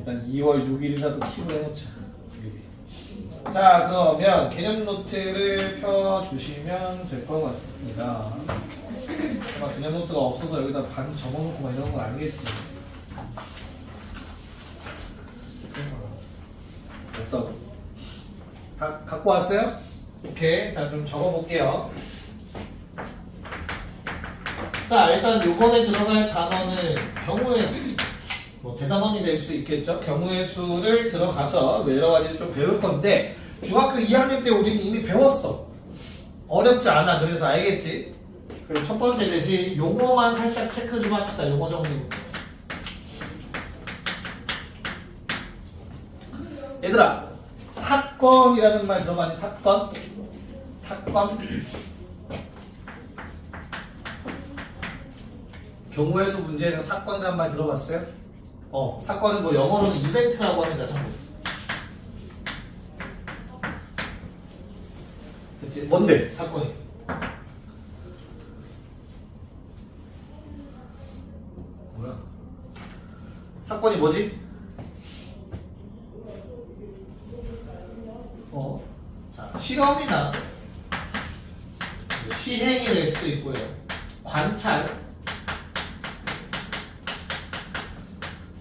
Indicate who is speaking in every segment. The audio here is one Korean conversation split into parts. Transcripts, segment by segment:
Speaker 1: 일단 2월 6일이라도 킵을 해놓자. 자, 그러면 개념 노트를 펴주시면 될 것 같습니다. 아마 개념 노트가 없어서 여기다 반 적어놓고 막 이런 건 아니겠지. 없다고. 다 갖고 왔어요? 오케이. 자, 좀 적어볼게요. 자, 일단 요번에 들어갈 단어는 경우의 수. 뭐 대단원이 될 수 있겠죠. 경우의 수를 들어가서 여러 가지 좀 배울 건데 중학교 2학년 때 우리는 이미 배웠어. 어렵지 않아. 그래서 알겠지? 그리고 첫 번째 대신 용어만 살짝 체크 좀 합시다. 용어 정리부터. 얘들아, 사건이라는 말 들어봤니? 사건? 사건? 경우의 수 문제에서 사건이라는 말 들어봤어요? 사건은 뭐 영어로는 이벤트라고 합니다. 참고. 그치? 뭔데? 사건이. 뭐야? 사건이 뭐지? 자, 실험이나 시행이 될 수도 있고요. 관찰.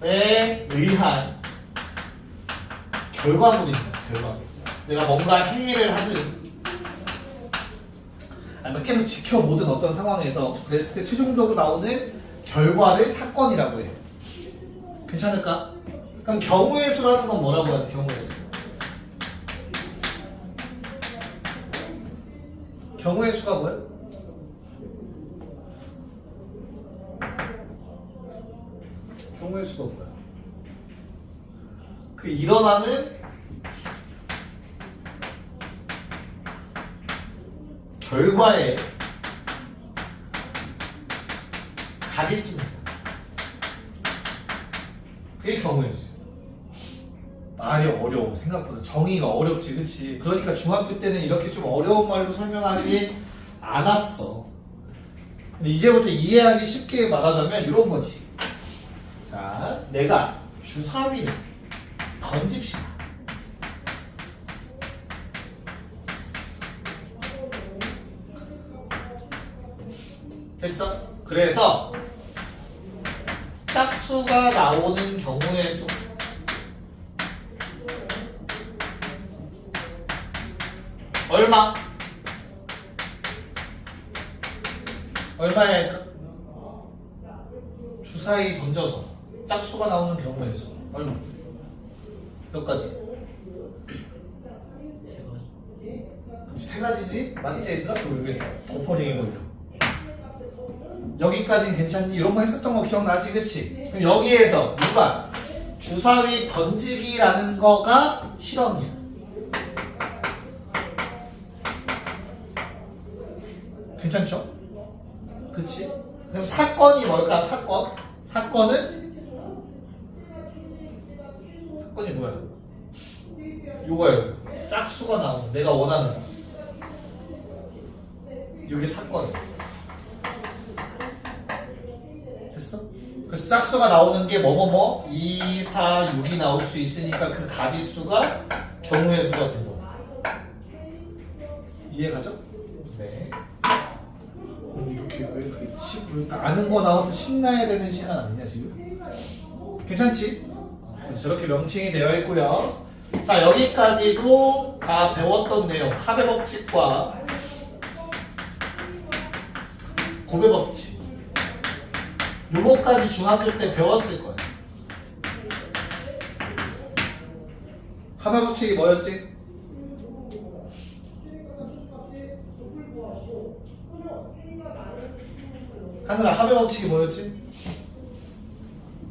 Speaker 1: 에 의한 결과물입니다. 결과물. 내가 뭔가 행위를 하든 아니면 계속 지켜보든 어떤 상황에서 그랬을 때 최종적으로 나오는 결과를 사건이라고 해요. 괜찮을까? 그럼 경우의 수라는 건 뭐라고 하지? 경우의 수. 경우의 수가 뭐야? 경우의 수가 뭐야? 그 일어나는 결과의 가지수입니다. 그게 경우의 수. 말이 어려워. 생각보다 정의가 어렵지, 그치? 그러니까 중학교 때는 이렇게 좀 어려운 말로 설명하지 않았어. 근데 이제부터 이해하기 쉽게 말하자면 이런 거지. 자, 내가 주사위를 던집시다. 됐어? 그래서 짝수가 나오는 경우의 수. 얼마? 얼마야 얘들아? 주사위 던져서 짝수가 나오는 경우의 수 얼마? 몇 가지? 세 가지지? 맞지 얘들아? 왜 덮어링이 걸려? 여기까지는 괜찮니? 이런 거 했었던 거 기억나지? 그치? 그럼 여기에서 누가 주사위 던지기라는 거가 실험이야. 괜찮죠? 그치? 그럼 사건이 뭘까? 사건은 뭐야? 요거예요. 짝수가 나오는 내가 원하는 거. 요게 사건이야. 됐어? 그래서 짝수가 나오는 게 뭐뭐뭐 2, 4, 6이 나올 수 있으니까 그 가지수가 경우의 수가 된 거야. 이해가죠? 네. 이렇게 왜 아는 거 나와서 신나야 되는 시간 아니냐 지금? 괜찮지? 그래서 저렇게 명칭이 되어 있고요. 자, 여기까지도 다 배웠던 내용, 합의 법칙과 곱의 법칙. 요거까지 중학교 때 배웠을 거예요. 합의 법칙이 뭐였지? 하늘아, 합의 법칙이 뭐였지?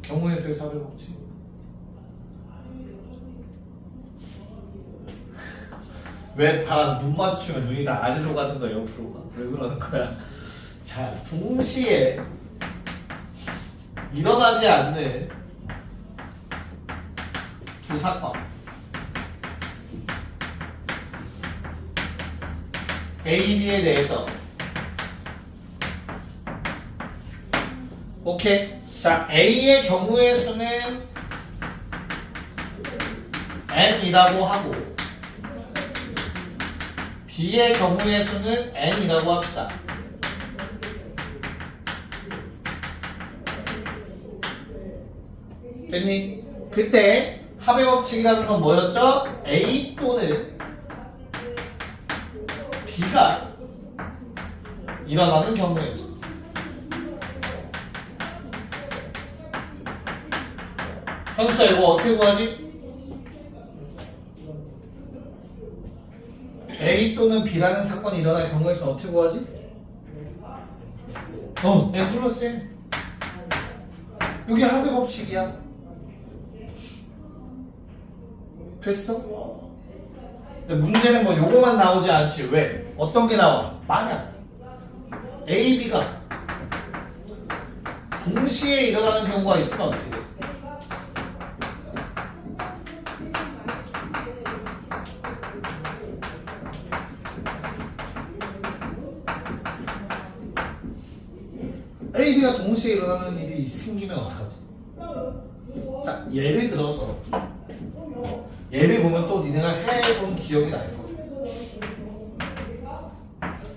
Speaker 1: 경우의 수에서 합의 법칙. 왜 다 눈 마주치면 눈이 다 아래로 가는 거야, 옆으로 가? 왜 그러는 거야? 자, 동시에 일어나지 않는 두 사건. A, B에 대해서. 오케이. 자, A의 경우의 수는 n이라고 하고 b의 경우의 수는 n이라고 합시다. 됐니? 그때 합의 법칙이라는 건 뭐였죠? A 또는 B가 일어나는 경우의 수. 현수야 이거 어떻게 구하지? A 또는 B라는 사건이 일어날 경우의 수는 어떻게 구하지? N 플러스 N. 여기 합의 법칙이야. 됐어? 근데 문제는 뭐 요거만 나오지 않지. 왜? 어떤 게 나와? 만약 A, B가 동시에 일어나는 경우가 있으면 어떻게 돼? A, B가 동시에 일어나는 일이 생기면 어떡하지? 자, 예를 들어서 얘를 보면 또 니네가 해본 기억이 날 거야.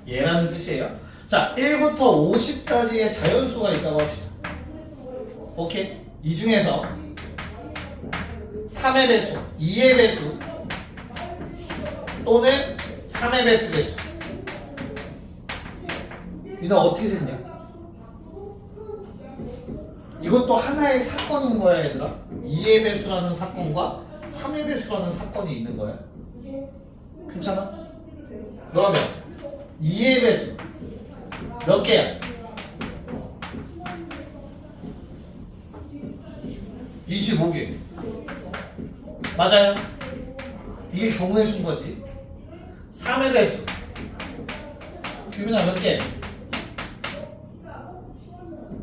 Speaker 1: 얘라는 뜻이에요. 자, 1부터 50까지의 자연수가 있다고 합시다. 오케이? 이 중에서 3의 배수, 2의 배수 또는 3의 배수 개수. 니네 어떻게 생냐? 이것도 하나의 사건인 거야, 얘들아. 2의 배수라는 사건과 3의 배수라는 사건이 있는 거야. 괜찮아? 그러면 2의 배수 몇 개야? 25개. 맞아요? 이게 경우의 수인 거지. 3의 배수 규민아 몇 개?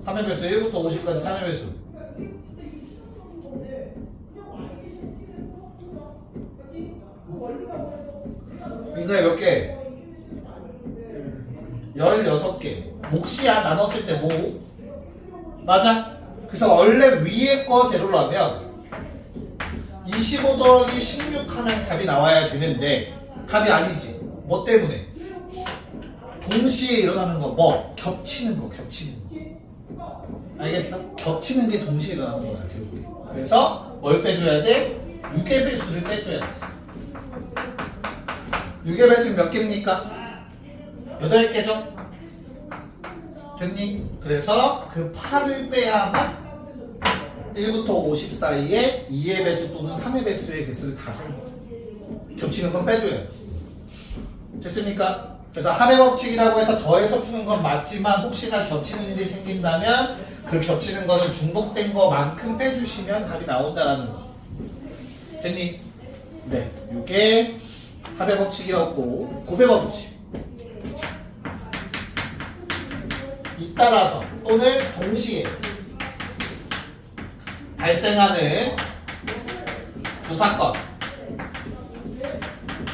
Speaker 1: 3의 배수 1부터 50까지 3의 배수 민서야 몇 개? 16개. 몫이야. 나눴을 때 뭐? 맞아? 그래서 원래 위에 거대로라면 25 더하기 16 하면 답이 나와야 되는데 답이 아니지. 뭐 때문에? 동시에 일어나는 거 뭐? 겹치는 거. 알겠어? 겹치는 게 동시에 일어나는 거야 결국에. 그래서 뭘 빼줘야 돼? 6의 배수를 빼줘야지. 6의 배수는 몇 개입니까? 8개죠? 됐니? 그래서 그 8을 빼야만 1부터 50 사이에 2의 배수 또는 3의 배수의 개수를 다 세는 거야. 겹치는 건 빼줘야지. 됐습니까? 그래서 합의 법칙이라고 해서 더해서 푸는 건 맞지만 혹시나 겹치는 일이 생긴다면 그 겹치는 거는 중복된 거만큼 빼주시면 답이 나온다는 거. 됐니? 네. 이게 합의 법칙이었고 곱의 법칙. 잇따라서 또는 동시에 발생하는 두 사건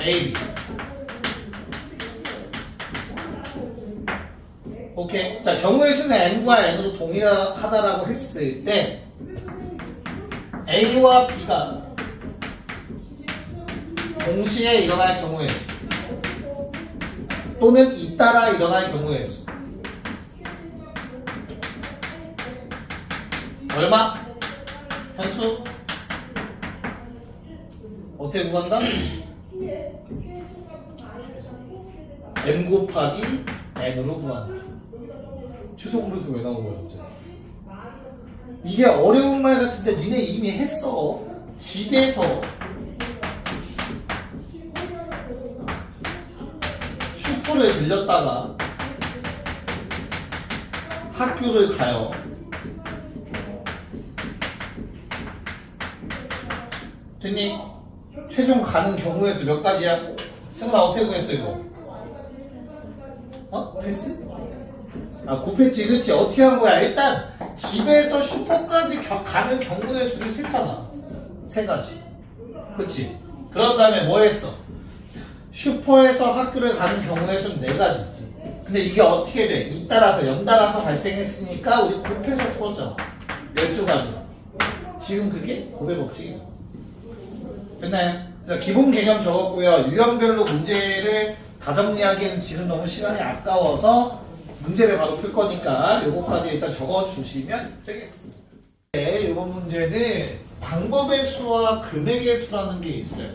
Speaker 1: A, B. 오케이. 자, 경우의 수는 n과 n으로 동일하다라고 했을 때 A와 B가 동시에 일어날 경우의 수 또는 잇따라 일어날 경우의 수 얼마? 현수? 어떻게 구한다? m 곱하기 n으로 구한다. 최소 공배수 왜 나온 거야 갑자기? 이게 어려운 말 같은데 니네 이미 했어. 집에서 슈퍼를 들렸다가 학교를 가요. 됐니? 최종 가는 경우의 수 몇 가지야? 승훈아 어떻게 구했어 이거? 패스? 곱했지. 그치? 어떻게 한 거야? 일단 집에서 슈퍼까지 가는 경우의 수를 셌잖아. 3가지. 그치? 그런 다음에 뭐 했어? 슈퍼에서 학교를 가는 경우의 수는 4가지지. 근데 이게 어떻게 돼? 잇따라서 연달아서 발생했으니까 우리 곱해서 풀었잖아. 12가지. 지금 그게 곱의 법칙이야. 됐나요? 자, 기본 개념 적었고요. 유형별로 문제를 다 정리하기에는 지금 너무 시간이 아까워서 문제를 바로 풀 거니까 요거까지 일단 적어주시면 되겠습니다. 네, 이번 문제는 방법의 수와 금액의 수라는 게 있어요.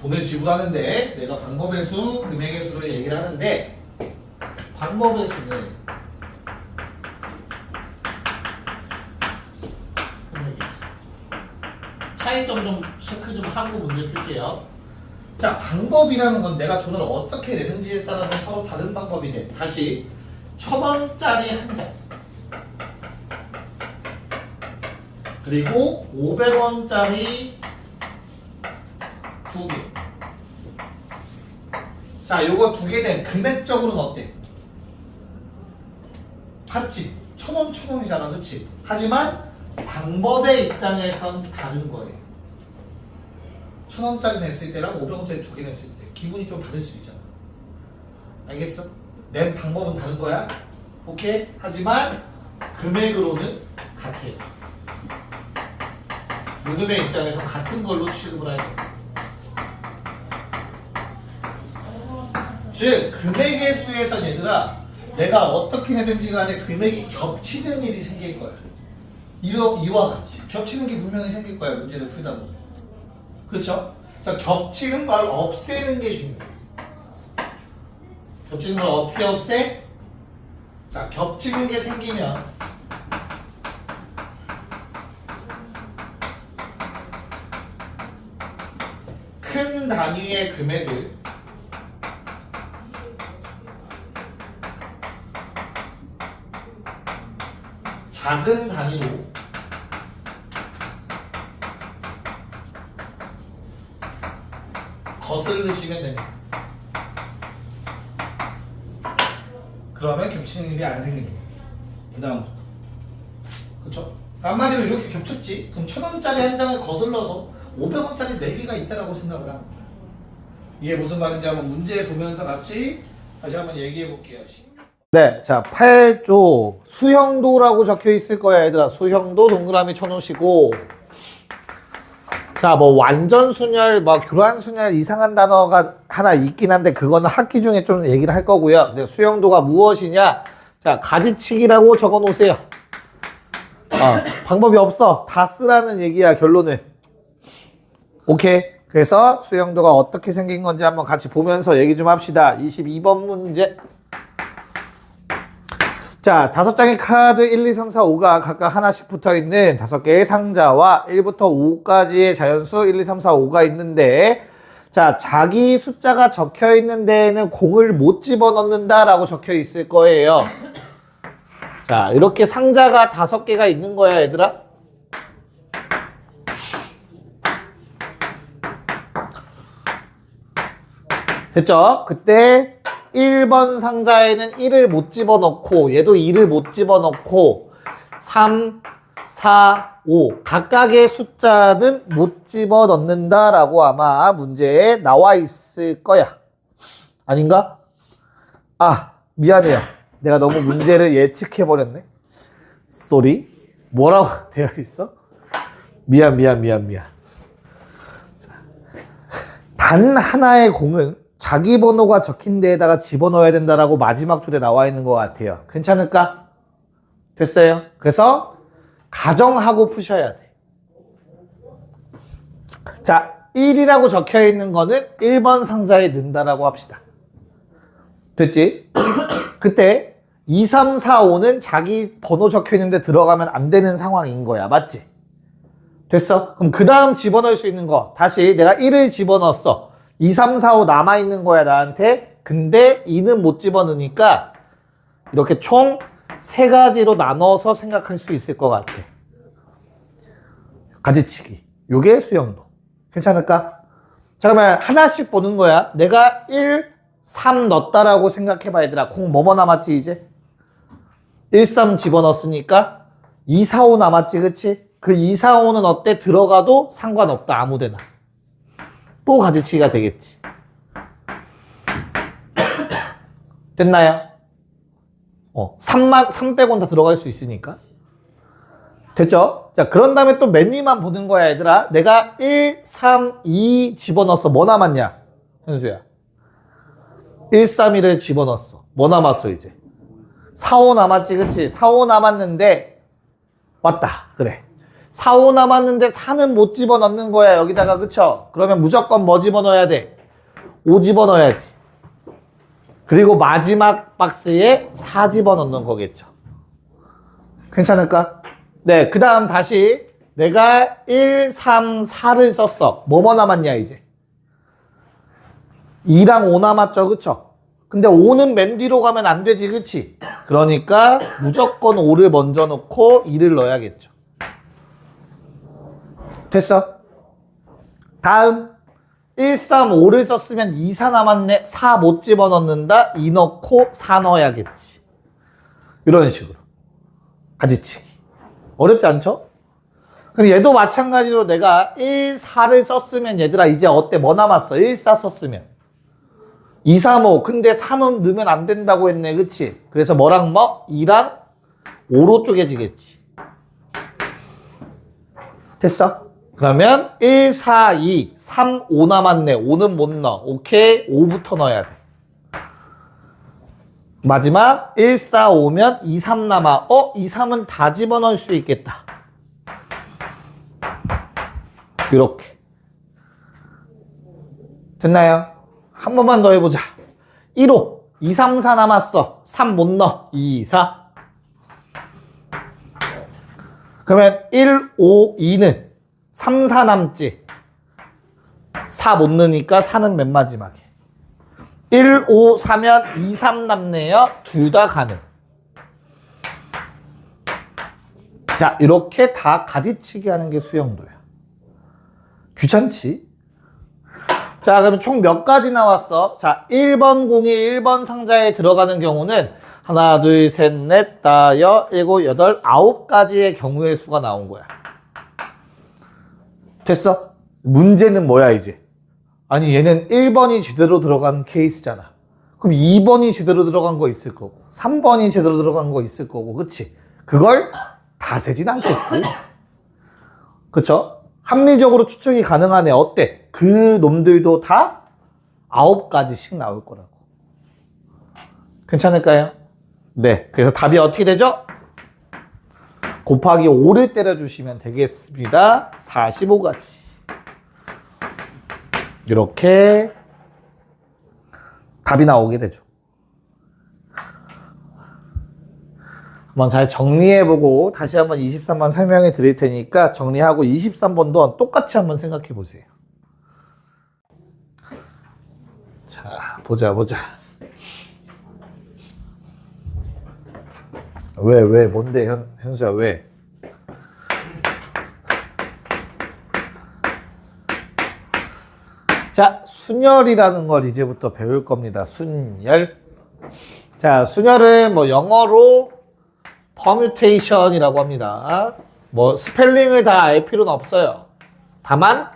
Speaker 1: 돈을 지불하는데 내가 방법의 수, 금액의 수를 얘기를 하는데 방법의 수는 차이점 좀 체크 좀 하고 문제 풀게요. 자, 방법이라는 건 내가 돈을 어떻게 내는지에 따라서 서로 다른 방법이 돼. 다시 1,000원짜리 한 장 그리고 500원짜리 두 개. 자, 요거 두 개는 금액적으로는 어때? 같지? 1,000원, 1,000원이잖아, 그치? 하지만 방법의 입장에선 다른 거예요. 1,000원짜리 냈을 때랑 500원짜리 두 개 냈을 때 기분이 좀 다를 수 있잖아. 알겠어? 낸 방법은 다른 거야. 오케이? 하지만 금액으로는 같아요. 요금의 입장에서 같은 걸로 취급을 해야 돼. 즉 금액의 수에선 얘들아 내가 어떻게 내든지 간에 금액이 겹치는 일이 생길 거야. 이와 같이 겹치는 게 분명히 생길 거야. 문제를 풀다 보면. 그렇죠? 그래서 겹치는 걸 없애는 게 중요해. 겹치는 걸 어떻게 없애? 자, 겹치는 게 생기면 큰 단위의 금액을 작은 단위로 거슬르시면 됩니다. 그러면 겹치는 일이 안 생깁니다. 그 다음부터. 그쵸? 한마디로 이렇게 겹쳤지? 그럼 1,000원짜리 한 장을 거슬러서 500원짜리 4개가 있다라고 생각을 합니다. 이게 무슨 말인지 한번 문제 보면서 같이 다시 한번 얘기해 볼게요. 네, 자 8조 수형도라고 적혀 있을 거야 얘들아. 수형도 동그라미 쳐놓으시고 자 뭐 완전순열, 뭐 교란순열 이상한 단어가 하나 있긴 한데 그거는 학기 중에 좀 얘기를 할 거고요. 수형도가 무엇이냐, 자 가지치기라고 적어 놓으세요. 방법이 없어. 다 쓰라는 얘기야 결론은. 오케이. 그래서 수형도가 어떻게 생긴 건지 한번 같이 보면서 얘기 좀 합시다. 22번 문제. 자, 5장의 카드 1, 2, 3, 4, 5가 각각 하나씩 붙어있는 5개의 상자와 1부터 5까지의 자연수 1, 2, 3, 4, 5가 있는데 자, 자기 숫자가 적혀있는 데에는 공을 못 집어넣는다 라고 적혀 있을 거예요. 자, 이렇게 상자가 5개가 있는 거야 얘들아. 됐죠? 그때 1번 상자에는 1을 못 집어넣고 얘도 2를 못 집어넣고 3, 4, 5 각각의 숫자는 못 집어넣는다 라고 아마 문제에 나와 있을 거야. 아닌가? 아, 미안해요. 내가 너무 문제를 예측해버렸네. 쏘리. 뭐라고 되어 있어? 미안. 단 하나의 공은 자기 번호가 적힌 데에다가 집어넣어야 된다라고 마지막 줄에 나와 있는 것 같아요. 괜찮을까? 됐어요? 그래서 가정하고 푸셔야 돼. 자, 1이라고 적혀 있는 거는 1번 상자에 넣는다라고 합시다. 됐지? 그때 2, 3, 4, 5는 자기 번호 적혀 있는데 들어가면 안 되는 상황인 거야. 맞지? 됐어? 그럼 그 다음 집어넣을 수 있는 거 다시 내가 1을 집어넣었어. 2, 3, 4, 5 남아있는 거야 나한테. 근데 2는 못 집어넣으니까 이렇게 총 3가지로 나눠서 생각할 수 있을 것 같아. 가지치기. 요게 수형도. 괜찮을까? 자, 그러면 하나씩 보는 거야. 내가 1, 3 넣었다라고 생각해봐 얘들아. 공 뭐뭐 남았지 이제? 1, 3 집어넣었으니까 2, 4, 5 남았지 그치? 그 2, 4, 5는 어때? 들어가도 상관없다 아무데나. 또 가지치기가 되겠지. 됐나요? 3 빼고는 다 들어갈 수 있으니까. 됐죠? 자, 그런 다음에 또 맨 위만 보는 거야, 얘들아. 내가 1, 3, 2 집어넣었어. 뭐 남았냐? 현수야. 1, 3, 1을 집어넣었어. 뭐 남았어, 이제? 4, 5 남았지, 그치? 4, 5 남았는데, 왔다. 그래. 4, 5 남았는데 4는 못 집어넣는 거야, 여기다가, 그쵸? 그러면 무조건 뭐 집어넣어야 돼? 5 집어넣어야지. 그리고 마지막 박스에 4 집어넣는 거겠죠. 괜찮을까? 네, 그 다음 다시 내가 1, 3, 4를 썼어. 뭐 남았냐, 이제? 2랑 5 남았죠, 그쵸? 근데 5는 맨 뒤로 가면 안 되지, 그치? 그러니까 무조건 5를 먼저 넣고 2를 넣어야겠죠. 됐어? 다음 1, 3, 5를 썼으면 2, 4 남았네. 4 못 집어넣는다. 2 넣고 4 넣어야겠지. 이런 식으로 가지치기. 어렵지 않죠? 근데 얘도 마찬가지로 내가 1, 4를 썼으면 얘들아 이제 어때? 뭐 남았어? 1, 4 썼으면 2, 3, 5. 근데 3은 넣으면 안 된다고 했네, 그치? 그래서 뭐랑 뭐? 2랑 5로 쪼개지겠지. 됐어? 그러면 1, 4, 2, 3, 5 남았네. 5는 못 넣어. 오케이. 5부터 넣어야 돼. 마지막 1, 4, 5면 2, 3 남아. 2, 3은 다 집어넣을 수 있겠다. 이렇게. 됐나요? 한 번만 더 해보자. 1호. 2, 3, 4 남았어. 3 못 넣어. 2, 4. 그러면 1, 5, 2는 3, 4 남지. 4 못 넣으니까 4는 맨 마지막에. 1, 5, 4면 2, 3 남네요. 둘 다 가능. 자, 이렇게 다 가지치기 하는 게 수영도야. 귀찮지? 자, 그럼 총 몇 가지 나왔어? 자, 1번 공이 1번 상자에 들어가는 경우는 하나, 둘, 셋, 넷, 다, 여, 일곱, 여덟, 아홉 가지의 경우의 수가 나온 거야. 됐어? 문제는 뭐야, 이제? 아니, 얘는 1번이 제대로 들어간 케이스잖아. 그럼 2번이 제대로 들어간 거 있을 거고, 3번이 제대로 들어간 거 있을 거고, 그치? 그걸 다 세진 않겠지? 그쵸? 합리적으로 추측이 가능하네. 어때? 그 놈들도 다 9가지씩 나올 거라고. 괜찮을까요? 네. 그래서 답이 어떻게 되죠? 곱하기 5를 때려주시면 되겠습니다. 45가지. 이렇게 답이 나오게 되죠. 한번 잘 정리해보고 다시 한번 23번 설명해 드릴 테니까 정리하고 23번도 똑같이 한번 생각해 보세요. 자, 보자. 왜, 뭔데, 현수야, 왜? 자, 순열이라는 걸 이제부터 배울 겁니다. 순열. 자, 순열은 뭐 영어로 퍼뮤테이션이라고 합니다. 뭐 스펠링을 다 알 필요는 없어요. 다만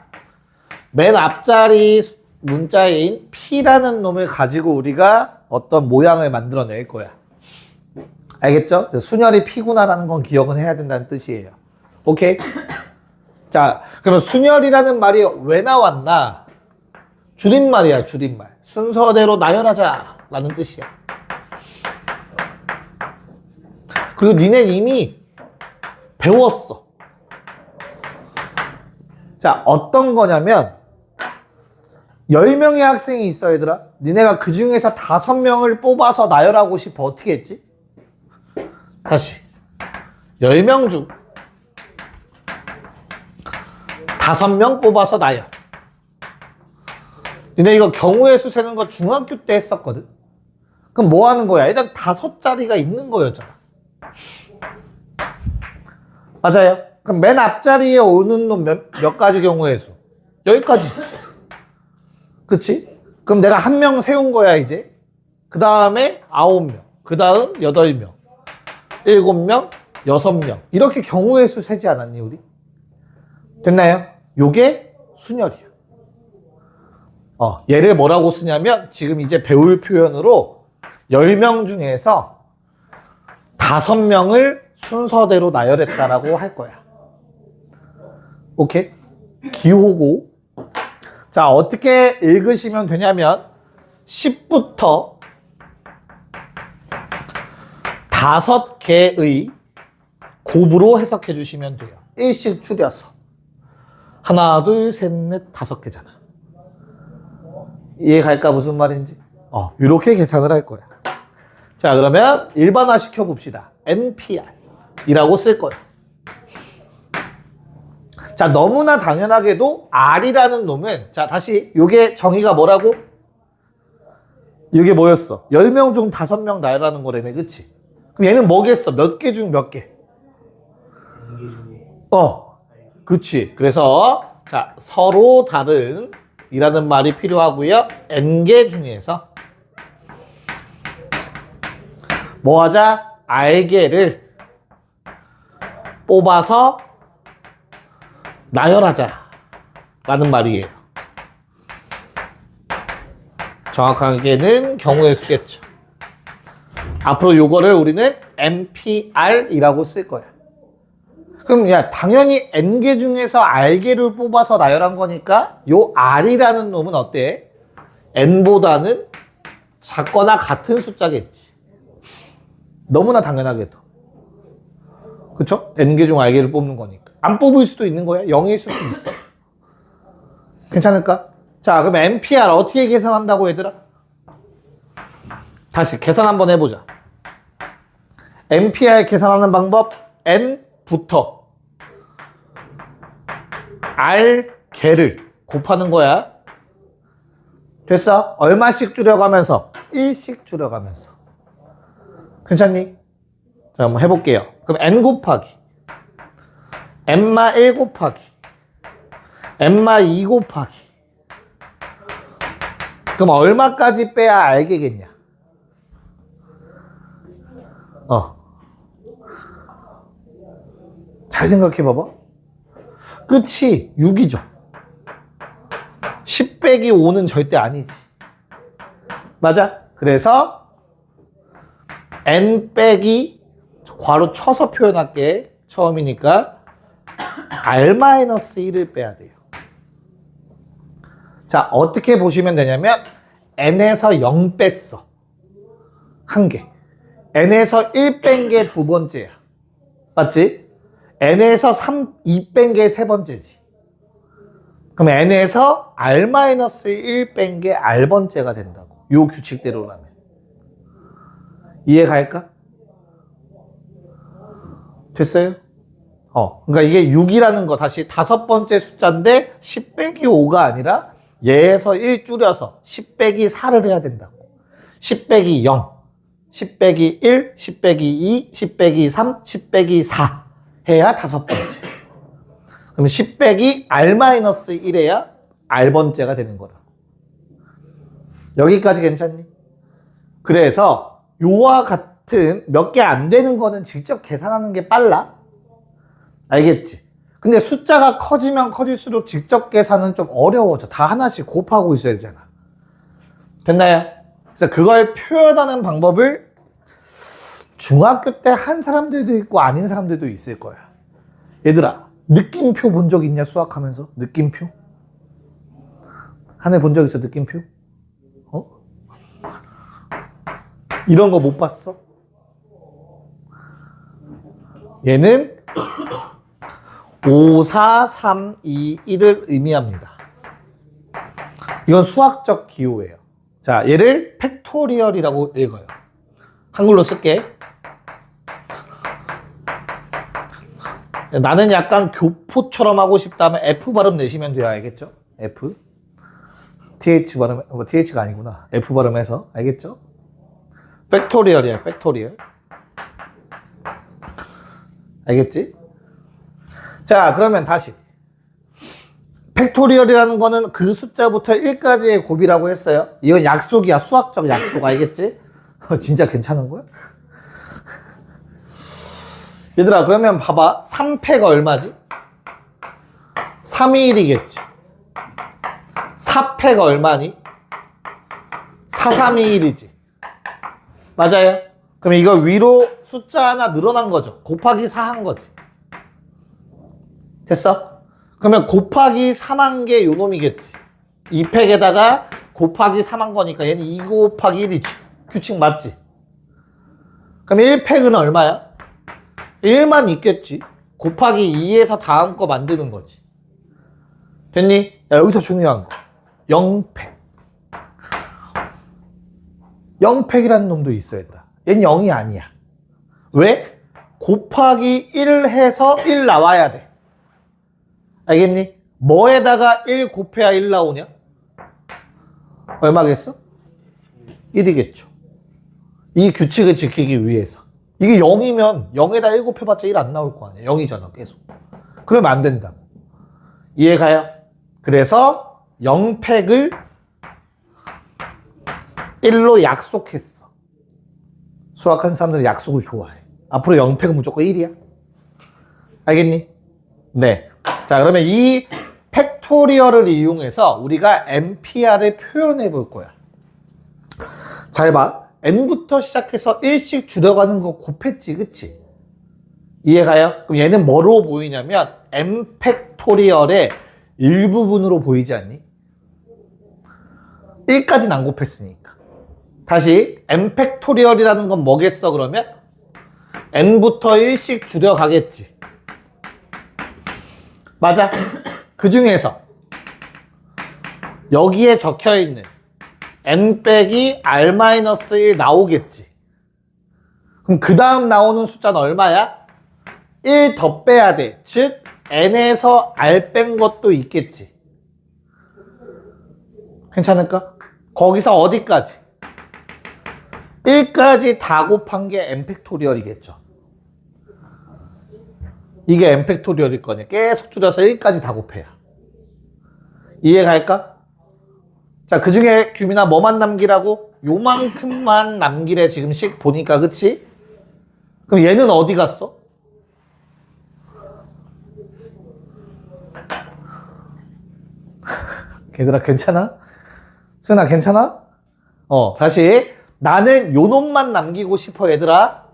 Speaker 1: 맨 앞자리 문자인 P라는 놈을 가지고 우리가 어떤 모양을 만들어낼 거야. 알겠죠? 순열이 P구나라는 건 기억은 해야 된다는 뜻이에요. 오케이? 자, 그러면 순열이라는 말이 왜 나왔나? 줄임말이야, 줄임말. 순서대로 나열하자 라는 뜻이야. 그리고 니네 이미 배웠어. 자, 어떤 거냐면 10명의 학생이 있어, 얘들아. 니네가 그 중에서 5명을 뽑아서 나열하고 싶어. 어떻게 했지? 다시 10명 중 5명 뽑아서 나열. 니네 이거 경우의 수 세는 거 중학교 때 했었거든. 그럼 뭐 하는 거야? 일단 5자리가 있는 거였잖아. 맞아요. 그럼 맨 앞자리에 오는 놈 몇 가지 경우의 수? 여기까지. 그치? 그럼 내가 1명 세운 거야, 이제. 그 다음에 9명. 그 다음 8명. 7명. 6명. 이렇게 경우의 수 세지 않았니, 우리? 됐나요? 요게 순열이야. 얘를 뭐라고 쓰냐면 지금 이제 배울 표현으로 10명 중에서 5명을 순서대로 나열했다라고 할 거야. 오케이? 기호고. 자, 어떻게 읽으시면 되냐면 10부터 5개의 곱으로 해석해 주시면 돼요. 1씩 줄여서. 하나, 둘, 셋, 넷, 5개잖아. 이해갈까? 무슨 말인지? 이렇게 계산을 할 거야. 자, 그러면 일반화 시켜봅시다. NPR이라고 쓸 거야. 자, 너무나 당연하게도 R이라는 놈은, 자, 다시, 요게 정의가 뭐라고? 이게 뭐였어? 10명 중 5명 나열하는 거라며, 그치? 그럼 얘는 뭐겠어? 몇 개 중 몇 개? 그치. 그래서, 자, 서로 다른 이라는 말이 필요하고요. N개 중에서 뭐 하자? R개를 뽑아서 나열하자 라는 말이에요. 정확하게는 경우의 수겠죠. 앞으로 요거를 우리는 NPR이라고 쓸 거야. 그럼 야, 당연히 N개 중에서 R개를 뽑아서 나열한 거니까 요 R이라는 놈은 어때? N보다는 작거나 같은 숫자겠지. 너무나 당연하게도. 그쵸? N개 중 R개를 뽑는 거니까. 안 뽑을 수도 있는 거야. 0일 수도 있어. 괜찮을까? 자, 그럼 NPR 어떻게 계산한다고 얘들아? 다시 계산 한번 해보자. NPR 계산하는 방법 N부터 R개를 곱하는 거야. 됐어? 얼마씩 줄여가면서? 1씩 줄여가면서. 괜찮니? 자, 한번 해볼게요. 그럼 N 곱하기 N마 1 곱하기 N마 2 곱하기. 그럼 얼마까지 빼야 알겠냐? 잘 생각해 봐봐. 끝이 6이죠. 10 빼기 5는 절대 아니지. 맞아? 그래서 N 빼기 괄호 쳐서 표현할게. 처음이니까 R-1을 빼야 돼요. 자, 어떻게 보시면 되냐면 N에서 0 뺐어. 한 개. N에서 1 뺀 게 두 번째야. 맞지? N에서 2 뺀 게 세 번째지. 그럼 N에서 R-1 뺀 게 R번째가 된다고. 요 규칙대로라면. 이해 갈까? 됐어요? 그러니까 이게 6이라는 거 다시 5번째 숫자인데 10 빼기 5가 아니라 얘에서 1 줄여서 10 빼기 4를 해야 된다고. 10 빼기 0, 10 빼기 1, 10 빼기 2, 10 빼기 3, 10 빼기 4 해야 5번째. 그럼 10 빼기 R-1해야 R번째가 되는 거라. 여기까지 괜찮니? 그래서 요와 같은 몇 개 안 되는 거는 직접 계산하는 게 빨라. 알겠지? 근데 숫자가 커지면 커질수록 직접 계산은 좀 어려워져. 다 하나씩 곱하고 있어야 되잖아. 됐나요? 그래서 그걸 표현하는 방법을 중학교 때 한 사람들도 있고 아닌 사람들도 있을 거야. 얘들아, 느낌표 본 적 있냐? 수학하면서? 느낌표? 하늘 본 적 있어? 느낌표? 이런 거 못 봤어? 얘는 5, 4, 3, 2, 1을 의미합니다. 이건 수학적 기호예요. 자, 얘를 팩토리얼이라고 읽어요. 한글로 쓸게. 나는 약간 교포처럼 하고 싶다면 F 발음 내시면 돼요. 알겠죠? F. TH 발음, TH가 아니구나. F 발음해서. 알겠죠? 팩토리얼이야, 팩토리얼. 알겠지? 자, 그러면 다시. 팩토리얼이라는 거는 그 숫자부터 1까지의 곱이라고 했어요. 이건 약속이야, 수학적 약속. 알겠지? 진짜 괜찮은 거야? 얘들아, 그러면 봐봐. 3패가 얼마지? 3이 1이겠지. 4패가 얼마니? 4, 3이 1이지. 맞아요? 그럼 이거 위로 숫자 하나 늘어난 거죠. 곱하기 4 한 거지. 됐어? 그러면 곱하기 3한 게 요놈이겠지. 2팩에다가 곱하기 3한 거니까 얘는 2 곱하기 1이지. 규칙 맞지? 그럼 1팩은 얼마야? 1만 있겠지. 곱하기 2에서 다음 거 만드는 거지. 됐니? 야, 여기서 중요한 거. 0팩. 0팩이라는 놈도 있어, 얘들아. 얘는 0이 아니야. 왜? 곱하기 1 해서 1 나와야 돼. 알겠니? 뭐에다가 1 곱해야 1 나오냐? 얼마겠어? 1이겠죠. 이 규칙을 지키기 위해서. 이게 0이면 0에다 1 곱해봤자 1 안 나올 거 아니야. 0이잖아, 계속. 그러면 안 된다고. 이해가요? 그래서 0팩을 1로 약속했어. 수학하는 사람들은 약속을 좋아해. 앞으로 0팩은 무조건 1이야. 알겠니? 네. 자, 그러면 이 팩토리얼을 이용해서 우리가 NPR을 표현해 볼 거야. 잘 봐. n부터 시작해서 1씩 줄여가는 거 곱했지, 그치? 이해가요? 그럼 얘는 뭐로 보이냐면 n 팩토리얼의 일부분으로 보이지 않니? 1까지는 안 곱했으니까. 다시 n 팩토리얼이라는 건 뭐겠어 그러면? n부터 1씩 줄여가겠지. 맞아. 그 중에서 여기에 적혀있는 n 빼기 r-1 나오겠지. 그럼 그 다음 나오는 숫자는 얼마야? 1 더 빼야 돼. 즉 n에서 r 뺀 것도 있겠지. 괜찮을까? 거기서 어디까지? 1까지 다 곱한 게 n 팩토리얼이겠죠. 이게 n 팩토리얼일 거냐. 계속 줄여서 1까지 다 곱해야. 이해갈까? 자, 그 중에 규민아 뭐만 남기라고? 요만큼만 남기래 지금씩 보니까, 그치? 그럼 얘는 어디 갔어? 걔들아 괜찮아? 승아 괜찮아? 다시. 나는 요 놈만 남기고 싶어 얘들아.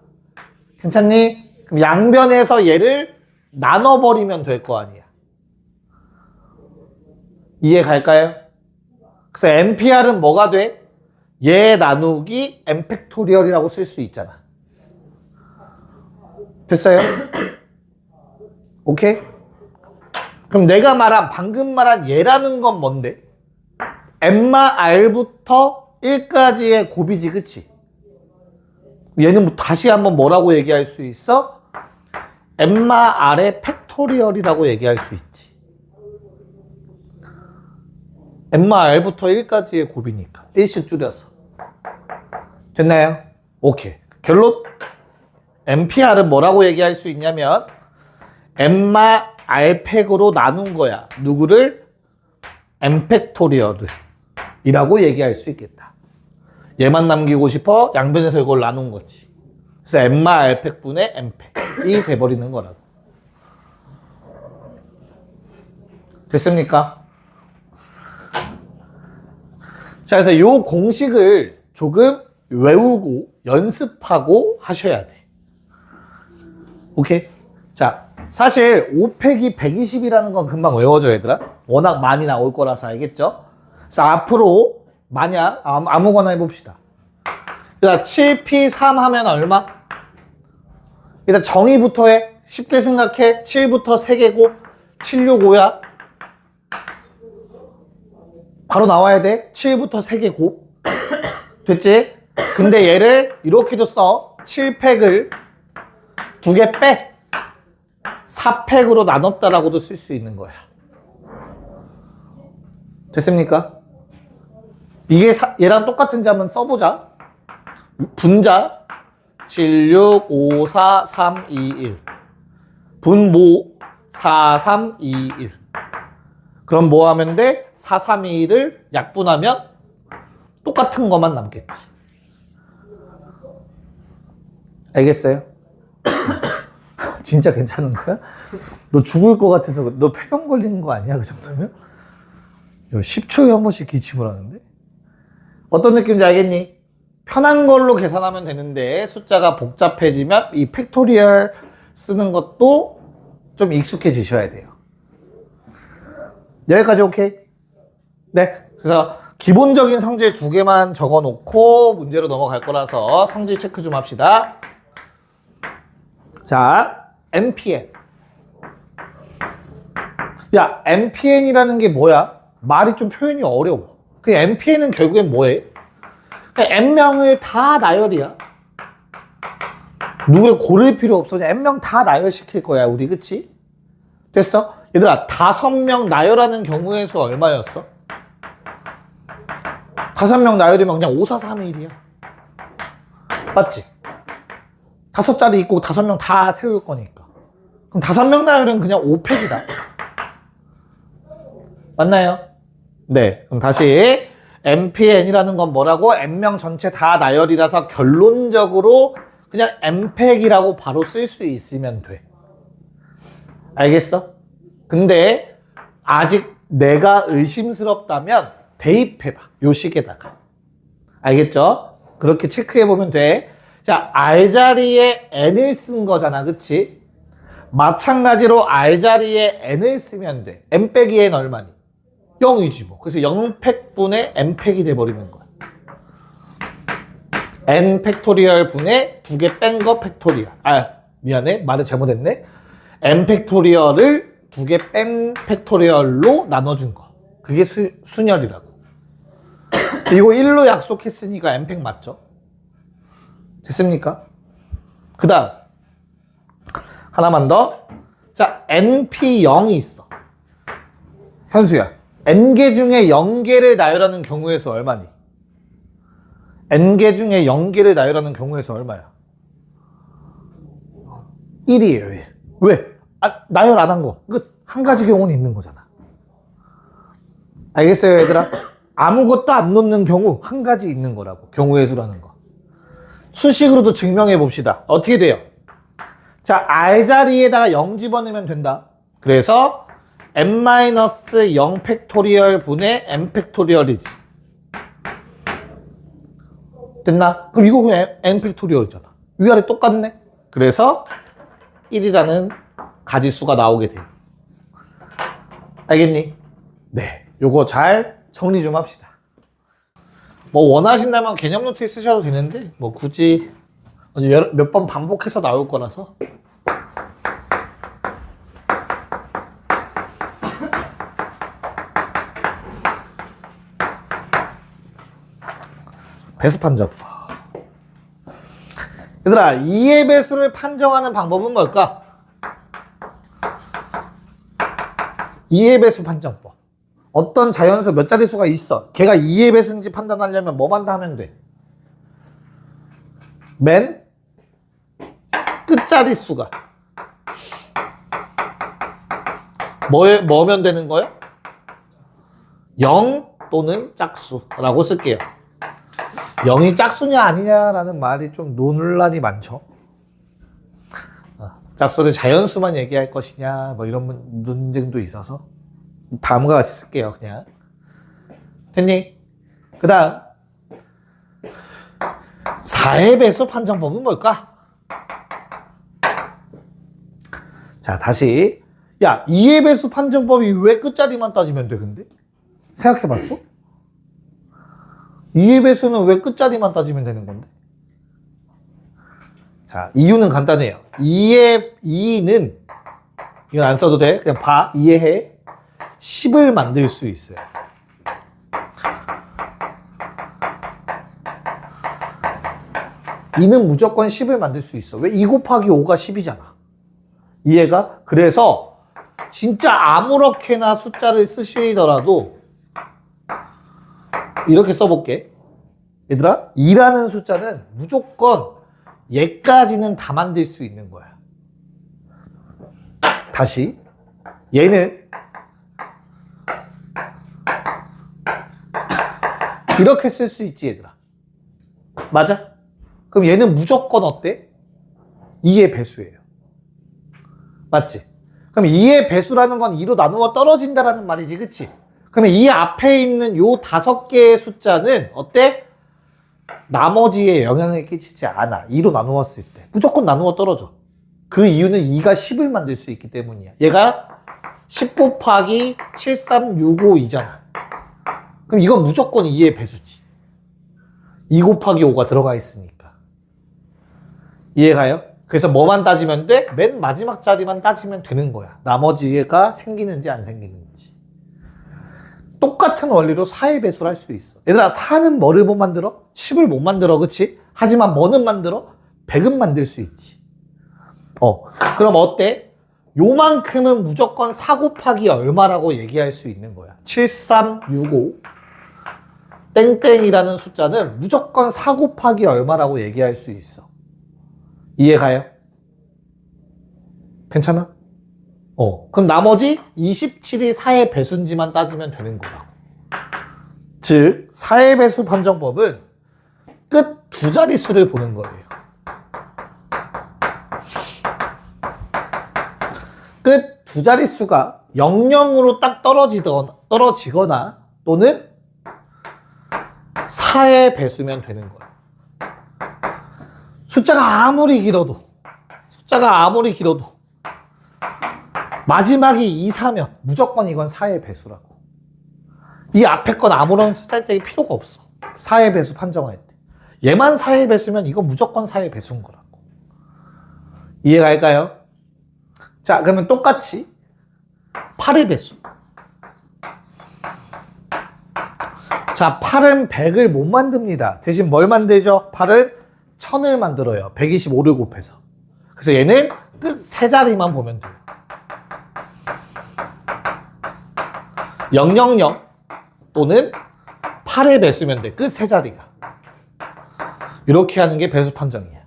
Speaker 1: 괜찮니? 그럼 양변에서 얘를 나눠버리면 될 거 아니야. 이해 갈까요? 그래서 NPR은 뭐가 돼? 얘 나누기 n 팩토리얼이라고 쓸 수 있잖아. 됐어요? 오케이? 그럼 내가 방금 말한 얘라는 건 뭔데? n마 r부터 1까지의 곱이지, 그치? 얘는 뭐 다시 한번 뭐라고 얘기할 수 있어? n마 r의 팩토리얼이라고 얘기할 수 있지. n마 r부터 1까지의 곱이니까 1씩 줄여서. 됐나요? 오케이. 결론 NPR은 뭐라고 얘기할 수 있냐면 n마 r팩으로 나눈 거야. 누구를? n 팩토리얼을 이라고 얘기할 수 있겠다. 얘만 남기고 싶어? 양변에서 이걸 나눈 거지. 그래서 n마 r팩분의 n팩이 돼버리는 거라고. 됐습니까? 자, 그래서 이 공식을 조금 외우고 연습하고 하셔야 돼. 오케이? 자, 사실 5팩이 120이라는 건 금방 외워져 얘들아. 워낙 많이 나올 거라서 알겠죠? 그래서 앞으로 만약 아무거나 해봅시다. 일단 7p3 하면 얼마? 일단 정의부터 해. 쉽게 생각해. 7부터 3개고 765야. 바로 나와야 돼. 7부터 3개 곱. 됐지? 근데 얘를 이렇게도 써. 7팩을 2개 빼. 4팩으로 나눴다라고도 쓸 수 있는 거야. 됐습니까? 이게 얘랑 똑같은지 한번 써보자. 분자 7, 6, 5, 4, 3, 2, 1. 분모 4, 3, 2, 1. 그럼 뭐 하면 돼? 4, 3, 2, 1을 약분하면 똑같은 것만 남겠지. 알겠어요? 진짜 괜찮은 거야? 너 죽을 것 같아서 너 폐경 걸리는 거 아니야? 그 정도면? 10초에 한 번씩 기침을 하는데? 어떤 느낌인지 알겠니? 편한 걸로 계산하면 되는데 숫자가 복잡해지면 이 팩토리얼 쓰는 것도 좀 익숙해지셔야 돼요. 여기까지 오케이? 네. 그래서 기본적인 성질 2개만 적어놓고 문제로 넘어갈 거라서 성질 체크 좀 합시다. 자, MPN. 야, MPN이라는 게 뭐야? 말이 좀 표현이 어려워. 그 MPN은 결국엔 뭐해? N명을 다 나열이야. 누구를 고를 필요 없어. 그냥 N명 다 나열시킬 거야, 우리. 그치? 됐어? 얘들아, 5명 나열하는 경우의 수 얼마였어? 5명 나열이면 그냥 5, 4, 3, 1이야. 맞지? 5자리 있고 5명 다 세울 거니까. 그럼 5명 나열은 그냥 5팩이다. 맞나요? 네. 그럼 다시 MPN이라는 건 뭐라고? N명 전체 다 나열이라서 결론적으로 그냥 N팩이라고 바로 쓸 수 있으면 돼. 알겠어? 근데 아직 내가 의심스럽다면 대입해봐. 요 식에다가. 알겠죠? 그렇게 체크해보면 돼. 자, R 자리에 N을 쓴 거잖아. 그치? 마찬가지로 R 자리에 N을 쓰면 돼. N 빼기 N 얼마니? 0이지 뭐. 그래서 0팩분의 N팩이 돼버리는 거야. N 팩토리얼 분의 2개 뺀 거 팩토리얼. 아, 미안해. 말을 잘못했네. N 팩토리얼을 2개 뺀 팩토리얼로 나눠준 거. 그게 순열이라고. 이거 1로 약속했으니까 N팩 맞죠? 됐습니까? 그 다음 하나만 더. 자, NP0이 있어. 현수야, N개 중에 0개를 나열하는 경우의 수 얼마니? N개 중에 0개를 나열하는 경우의 수 얼마야? 1이에요. 1. 왜? 아, 나열 안 한 거. 한 가지 경우는 있는 거잖아. 알겠어요, 얘들아? 아무것도 안 놓는 경우 한 가지 있는 거라고. 경우의 수라는 거. 수식으로도 증명해 봅시다. 어떻게 돼요? 자, R 자리에다가 0 집어넣으면 된다. 그래서 n-0 팩토리얼 분의 n 팩토리얼이지. 됐나? 그럼 이거 그냥 n 팩토리얼이잖아. 위아래 똑같네. 그래서 1이라는 가지수가 나오게 돼요. 알겠니? 네. 요거 잘 정리 좀 합시다. 뭐 원하신다면 개념 노트에 쓰셔도 되는데 뭐 굳이 몇 번 반복해서 나올 거라서. 배수 판정. 얘들아, 2의 배수를 판정하는 방법은 뭘까? 2의 배수 판정법. 어떤 자연수 몇 자릿수가 있어. 걔가 2의 배수인지 판단하려면 뭐만 다 하면 돼? 맨 끝자릿수가 뭐면 되는 거야? 0 또는 짝수라고 쓸게요. 0이 짝수냐 아니냐라는 말이 좀 논란이 많죠. 짝수를 자연수만 얘기할 것이냐 뭐 이런 논쟁도 있어서 다음과 같이 쓸게요. 그냥. 됐니? 그 다음 4의 배수 판정법은 뭘까? 자, 다시. 야, 2의 배수 판정법이 왜 끝자리만 따지면 돼, 근데? 생각해봤어? 2의 배수는 왜 끝자리만 따지면 되는 건데? 자, 이유는 간단해요. 2는, 이건 안 써도 돼. 그냥 봐. 이해해. 10을 만들 수 있어요. 이는 무조건 10을 만들 수 있어. 왜? 2 곱하기 5가 10이잖아. 이해가? 그래서 진짜 아무렇게나 숫자를 쓰시더라도 이렇게 써볼게. 얘들아, 2라는 숫자는 무조건 얘까지는 다 만들 수 있는 거야. 다시. 얘는 이렇게 쓸 수 있지, 얘들아. 맞아? 그럼 얘는 무조건 어때? 2의 배수예요. 맞지? 그럼 2의 배수라는 건 2로 나누어 떨어진다라는 말이지, 그치? 그러면 이 앞에 있는 요 5개의 숫자는 어때? 나머지에 영향을 끼치지 않아. 2로 나누었을 때. 무조건 나누어 떨어져. 그 이유는 2가 10을 만들 수 있기 때문이야. 얘가 10 곱하기 7365이잖아. 그럼 이건 무조건 2의 배수지. 2 곱하기 5가 들어가 있으니까. 이해가요? 그래서 뭐만 따지면 돼? 맨 마지막 자리만 따지면 되는 거야. 나머지가 생기는지 안 생기는지. 똑같은 원리로 4의 배수를 할 수 있어. 얘들아, 4는 뭐를 못 만들어? 10을 못 만들어, 그치? 하지만 뭐는 만들어? 100은 만들 수 있지. 그럼 어때? 요만큼은 무조건 4 곱하기 얼마라고 얘기할 수 있는 거야. 7365 땡땡이라는 숫자는 무조건 4 곱하기 얼마라고 얘기할 수 있어. 이해가요? 괜찮아? 그럼 나머지 27이 4의 배수인지만 따지면 되는 거야. 즉 4의 배수 판정법은 끝 두 자릿수를 보는 거예요. 끝 두 자릿수가 00으로 딱 떨어지거나 또는 4의 배수면 되는 거야. 숫자가 아무리 길어도 마지막이 2, 4면 무조건 이건 4의 배수라고. 이 앞에 건 아무런 쓸데기 필요가 없어. 4의 배수 판정할 때. 얘만 4의 배수면 이건 무조건 4의 배수인 거라고. 이해갈까요? 자, 그러면 똑같이 8의 배수. 자, 8은 100을 못 만듭니다. 대신 뭘 만들죠? 8은 1000을 만들어요. 125를 곱해서. 그래서 얘는 끝 세 자리만 보면 돼요. 000 또는 8의 배수면 돼. 끝 세 자리가. 이렇게 하는 게 배수 판정이야.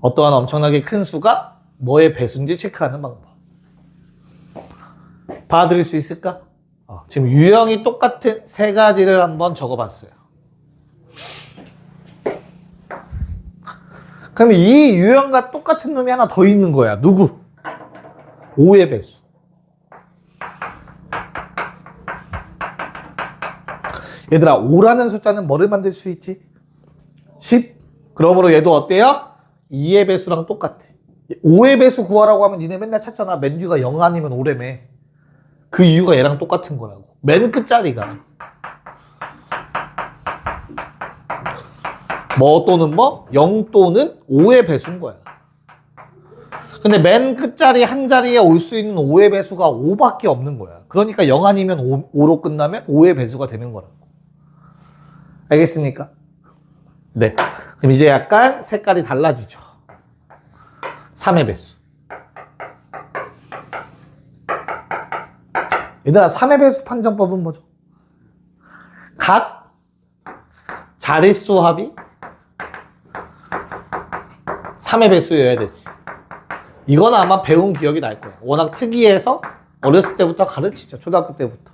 Speaker 1: 어떠한 엄청나게 큰 수가 뭐의 배수인지 체크하는 방법. 봐드릴 수 있을까? 지금 유형이 똑같은 세 가지를 한번 적어봤어요. 그럼 이 유형과 똑같은 놈이 하나 더 있는 거야. 누구? 5의 배수. 얘들아, 5라는 숫자는 뭐를 만들 수 있지? 10. 그러므로 얘도 어때요? 2의 배수랑 똑같아. 5의 배수 구하라고 하면 니네 맨날 찾잖아. 맨 뒤가 0 아니면 5래매. 그 이유가 얘랑 똑같은 거라고. 맨 끝자리가 뭐 또는 뭐? 0 또는 5의 배수인 거야. 근데 맨 끝자리 한 자리에 올 수 있는 5의 배수가 5밖에 없는 거야. 그러니까 0 아니면 5로 끝나면 5의 배수가 되는 거라고. 알겠습니까? 네. 그럼 이제 약간 색깔이 달라지죠. 3의 배수. 얘들아, 3의 배수 판정법은 뭐죠? 각 자릿수 합이 3의 배수여야 되지. 이건 아마 배운 기억이 날 거야. 워낙 특이해서 어렸을 때부터 가르치죠. 초등학교 때부터.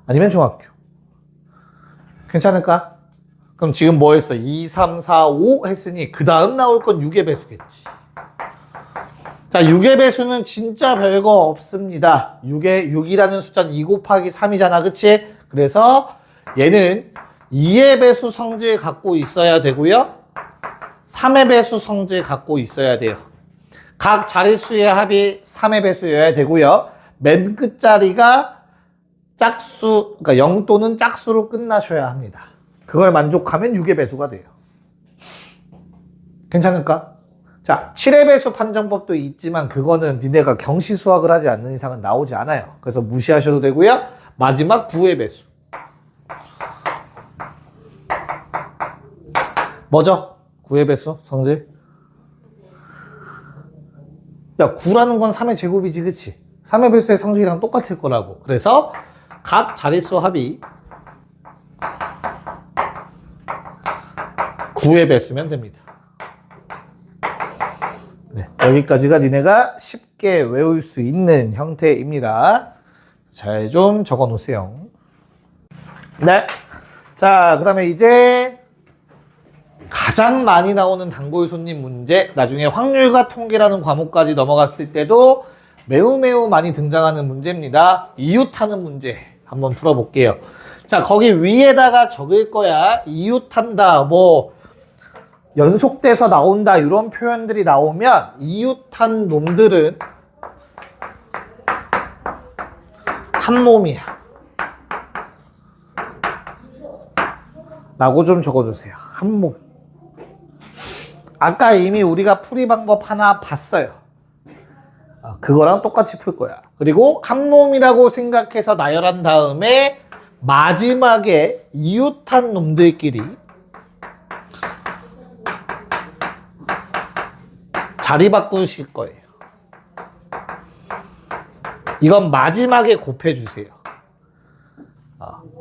Speaker 1: 아니면 중학교. 괜찮을까? 그럼 지금 뭐 했어? 2, 3, 4, 5 했으니 그 다음 나올 건 6의 배수겠지. 자, 6의 배수는 진짜 별거 없습니다. 6이라는 숫자는 2 곱하기 3이잖아. 그치? 그래서 얘는 2의 배수 성질 갖고 있어야 되고요. 3의 배수 성질 갖고 있어야 돼요. 각 자릿수의 합이 3의 배수여야 되고요. 맨 끝자리가 짝수, 그러니까 0 또는 짝수로 끝나셔야 합니다. 그걸 만족하면 6의 배수가 돼요. 괜찮을까? 자, 7의 배수 판정법도 있지만 그거는 니네가 경시 수학을 하지 않는 이상은 나오지 않아요. 그래서 무시하셔도 되고요. 마지막 9의 배수. 뭐죠? 9의 배수 성질? 야, 9라는 건 3의 제곱이지, 그치? 3의 배수의 성질이랑 똑같을 거라고. 그래서 각 자릿수 합이 9의 배수면 됩니다. 네, 여기까지가 니네가 쉽게 외울 수 있는 형태입니다. 잘 좀 적어 놓으세요. 네. 자, 그러면 이제 가장 많이 나오는 단골 손님 문제, 나중에 확률과 통계라는 과목까지 넘어갔을 때도 매우 많이 등장하는 문제입니다. 이웃하는 문제 한번 풀어볼게요. 자, 거기 위에다가 적을 거야. 이웃한다, 뭐 연속돼서 나온다, 이런 표현들이 나오면 이웃한 놈들은 한 몸이야 라고 좀 적어주세요. 한 몸. 아까 이미 우리가 풀이 방법 하나 봤어요. 그거랑 똑같이 풀 거야. 그리고 한 몸이라고 생각해서 나열한 다음에 마지막에 이웃한 놈들끼리 자리 바꾸실 거예요. 이건 마지막에 곱해주세요.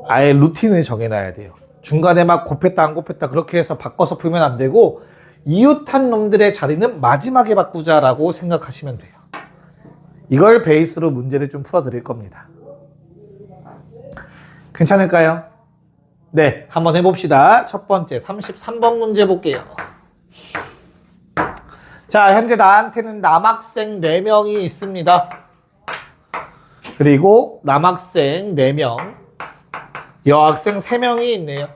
Speaker 1: 아예 루틴을 정해놔야 돼요. 중간에 막 곱했다 안 곱했다 그렇게 해서 바꿔서 풀면 안 되고 이웃한 놈들의 자리는 마지막에 바꾸자라고 생각하시면 돼요. 이걸 베이스로 문제를 좀 풀어드릴 겁니다. 괜찮을까요? 네, 한번 해봅시다. 첫 번째 33번 문제 볼게요. 자, 현재 나한테는 남학생 4명이 있습니다. 그리고 남학생 4명, 여학생 3명이 있네요.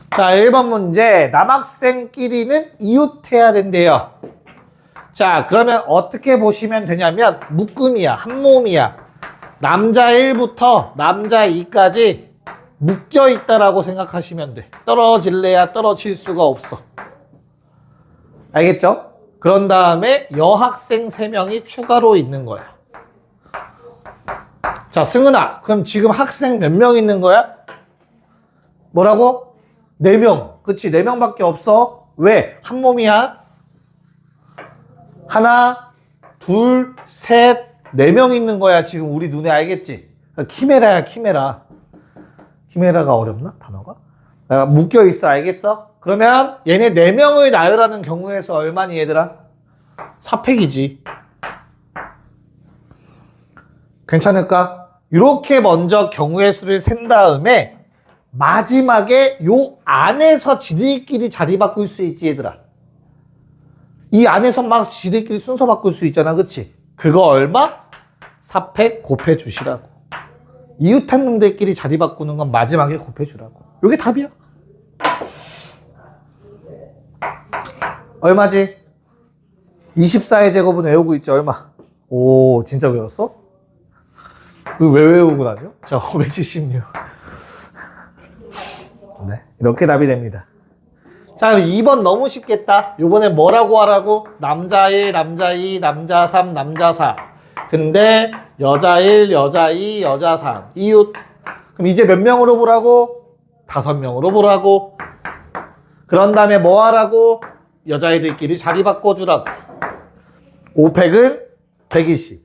Speaker 1: 자, 1번 문제. 남학생끼리는 이웃해야 된대요. 자, 그러면 어떻게 보시면 되냐면 묶음이야. 한 몸이야. 남자 1부터 남자 2까지 묶여 있다라고 생각하시면 돼. 떨어질래야 떨어질 수가 없어. 알겠죠? 그런 다음에 여학생 3명이 추가로 있는 거야. 자, 승은아, 그럼 지금 학생 몇 명 있는 거야? 뭐라고? 4명. 그치, 4명밖에 없어. 왜? 한 몸이야. 하나, 둘, 셋, 4명 있는 거야. 지금 우리 눈에 알겠지? 키메라야, 키메라. 키메라가 어렵나? 단어가? 묶여 있어. 알겠어? 그러면 얘네 4명을 나열하는 경우에서 얼마니, 얘들아? 4팩이지. 괜찮을까? 이렇게 먼저 경우의 수를 센 다음에 마지막에 요 안에서 지들끼리 자리 바꿀 수 있지, 얘들아. 이 안에서 막 지들끼리 순서 바꿀 수 있잖아, 그치? 그거 얼마? 4팩 곱해 주시라고. 이웃한 놈들끼리 자리 바꾸는 건 마지막에 곱해 주라고. 요게 답이야. 얼마지? 24의 제곱은 외우고 있지, 얼마? 오, 진짜 외웠어? 왜 외우고 다녀? 자, 576. 네, 이렇게 답이 됩니다. 자, 2번 너무 쉽겠다. 요번에 뭐라고 하라고? 남자 1, 남자 2, 남자 3, 남자 4. 근데 여자 1, 여자 2, 여자 3. 이웃. 그럼 이제 몇 명으로 보라고? 5명으로 보라고. 그런 다음에 뭐 하라고? 여자애들끼리 자리 바꿔주라고. 5팩은 120.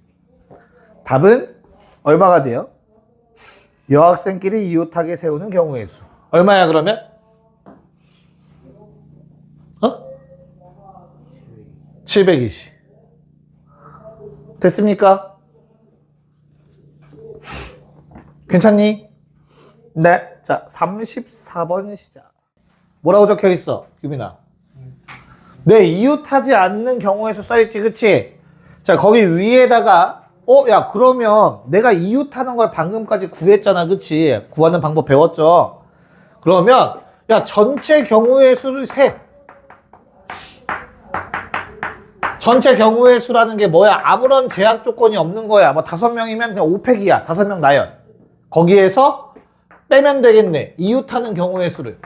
Speaker 1: 답은 얼마가 돼요? 여학생끼리 이웃하게 세우는 경우의 수. 얼마야 그러면? 720. 됐습니까? 괜찮니? 네. 자, 34번 시작. 뭐라고 적혀 있어, 유빈아? 네, 이웃하지 않는 경우에서 써있지, 그치? 자, 거기 위에다가, 야, 그러면 내가 이웃하는 걸 방금까지 구했잖아, 그치? 구하는 방법 배웠죠? 그러면, 야, 전체 경우의 수를 세. 전체 경우의 수라는 게 뭐야? 아무런 제약 조건이 없는 거야. 뭐 5명이면 그냥 5팩이야. 5명 나열. 거기에서 빼면 되겠네. 이웃하는 경우의 수를.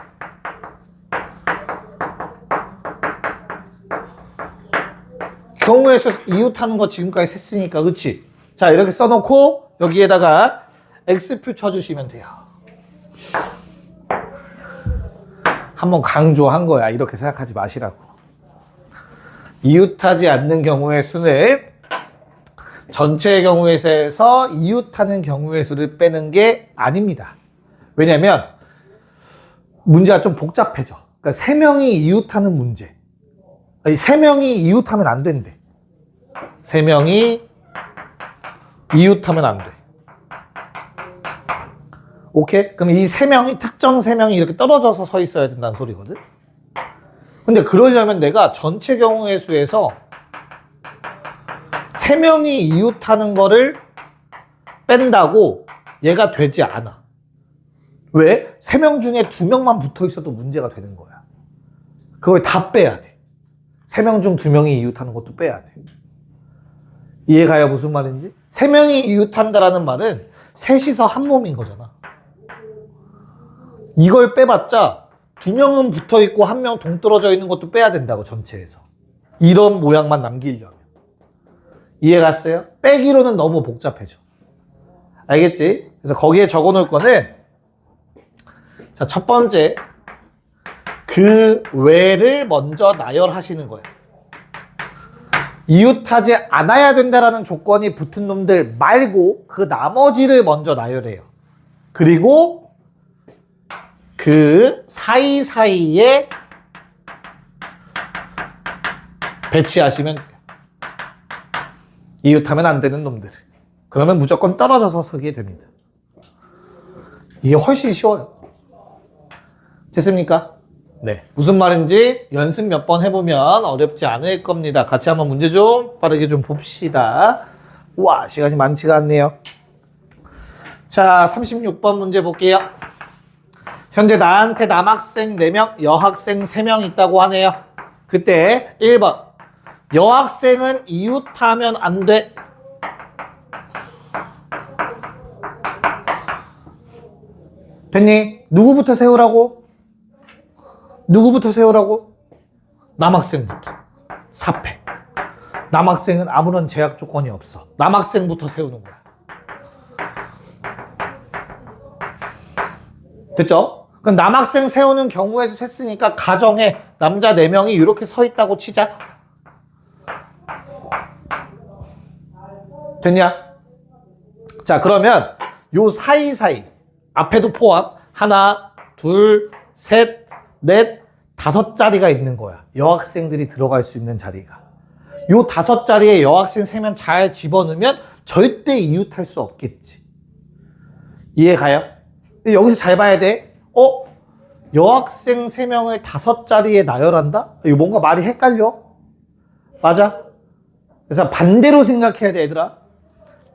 Speaker 1: 경우의 수 이웃하는 거 지금까지 셌으니까, 그치? 자, 이렇게 써놓고 여기에다가 X표 쳐주시면 돼요. 한번 강조한 거야. 이렇게 생각하지 마시라고. 이웃하지 않는 경우의 수는 전체의 경우의 수에서 이웃하는 경우의 수를 빼는 게 아닙니다. 왜냐면 문제가 좀 복잡해져. 그러니까 3명이 이웃하는 문제. 아니, 3명이 이웃하면 안 된대. 3명이 이웃하면 안 돼. 오케이? 그럼 이 3명이, 특정 3명이 이렇게 떨어져서 서 있어야 된다는 소리거든? 근데 그러려면 내가 전체 경우의 수에서 3명이 이웃하는 거를 뺀다고 얘가 되지 않아. 왜? 3명 중에 2명만 붙어 있어도 문제가 되는 거야. 그걸 다 빼야 돼. 3명 중 2명이 이웃하는 것도 빼야 돼. 이해가요? 무슨 말인지? 세 명이 이웃한다라는 말은 셋이서 한 몸인 거잖아. 이걸 빼봤자 두 명은 붙어 있고 한 명 동떨어져 있는 것도 빼야 된다고, 전체에서. 이런 모양만 남기려면. 이해갔어요? 빼기로는 너무 복잡해져. 알겠지? 그래서 거기에 적어 놓을 거는, 자, 첫 번째, 그 외를 먼저 나열하시는 거예요. 이웃하지 않아야 된다라는 조건이 붙은 놈들 말고 그 나머지를 먼저 나열해요. 그리고 그 사이사이에 배치하시면 돼요. 이웃하면 안 되는 놈들. 그러면 무조건 떨어져서 쓰게 됩니다. 이게 훨씬 쉬워요. 됐습니까? 네. 무슨 말인지 연습 몇 번 해보면 어렵지 않을 겁니다. 같이 한번 문제 좀 빠르게 좀 봅시다. 우와, 시간이 많지가 않네요. 자, 36번 문제 볼게요. 현재 나한테 남학생 4명, 여학생 3명 있다고 하네요. 그때 1번. 여학생은 이웃하면 안 돼. 됐니? 누구부터 세우라고? 누구부터 세우라고? 남학생부터. 사패. 남학생은 아무런 제약 조건이 없어. 남학생부터 세우는 거야. 됐죠? 그럼 남학생 세우는 경우에서 셌으니까 가정에 남자 4명이 이렇게 서 있다고 치자. 됐냐? 자, 그러면 요 사이사이 앞에도 포함 하나, 둘, 셋, 넷, 5자리가 있는 거야. 여학생들이 들어갈 수 있는 자리가. 요 5자리에 여학생 3명 잘 집어넣으면 절대 이웃할 수 없겠지. 이해가요? 여기서 잘 봐야 돼. 여학생 3명을 5자리에 나열한다? 이거 뭔가 말이 헷갈려. 맞아? 그래서 반대로 생각해야 돼, 얘들아.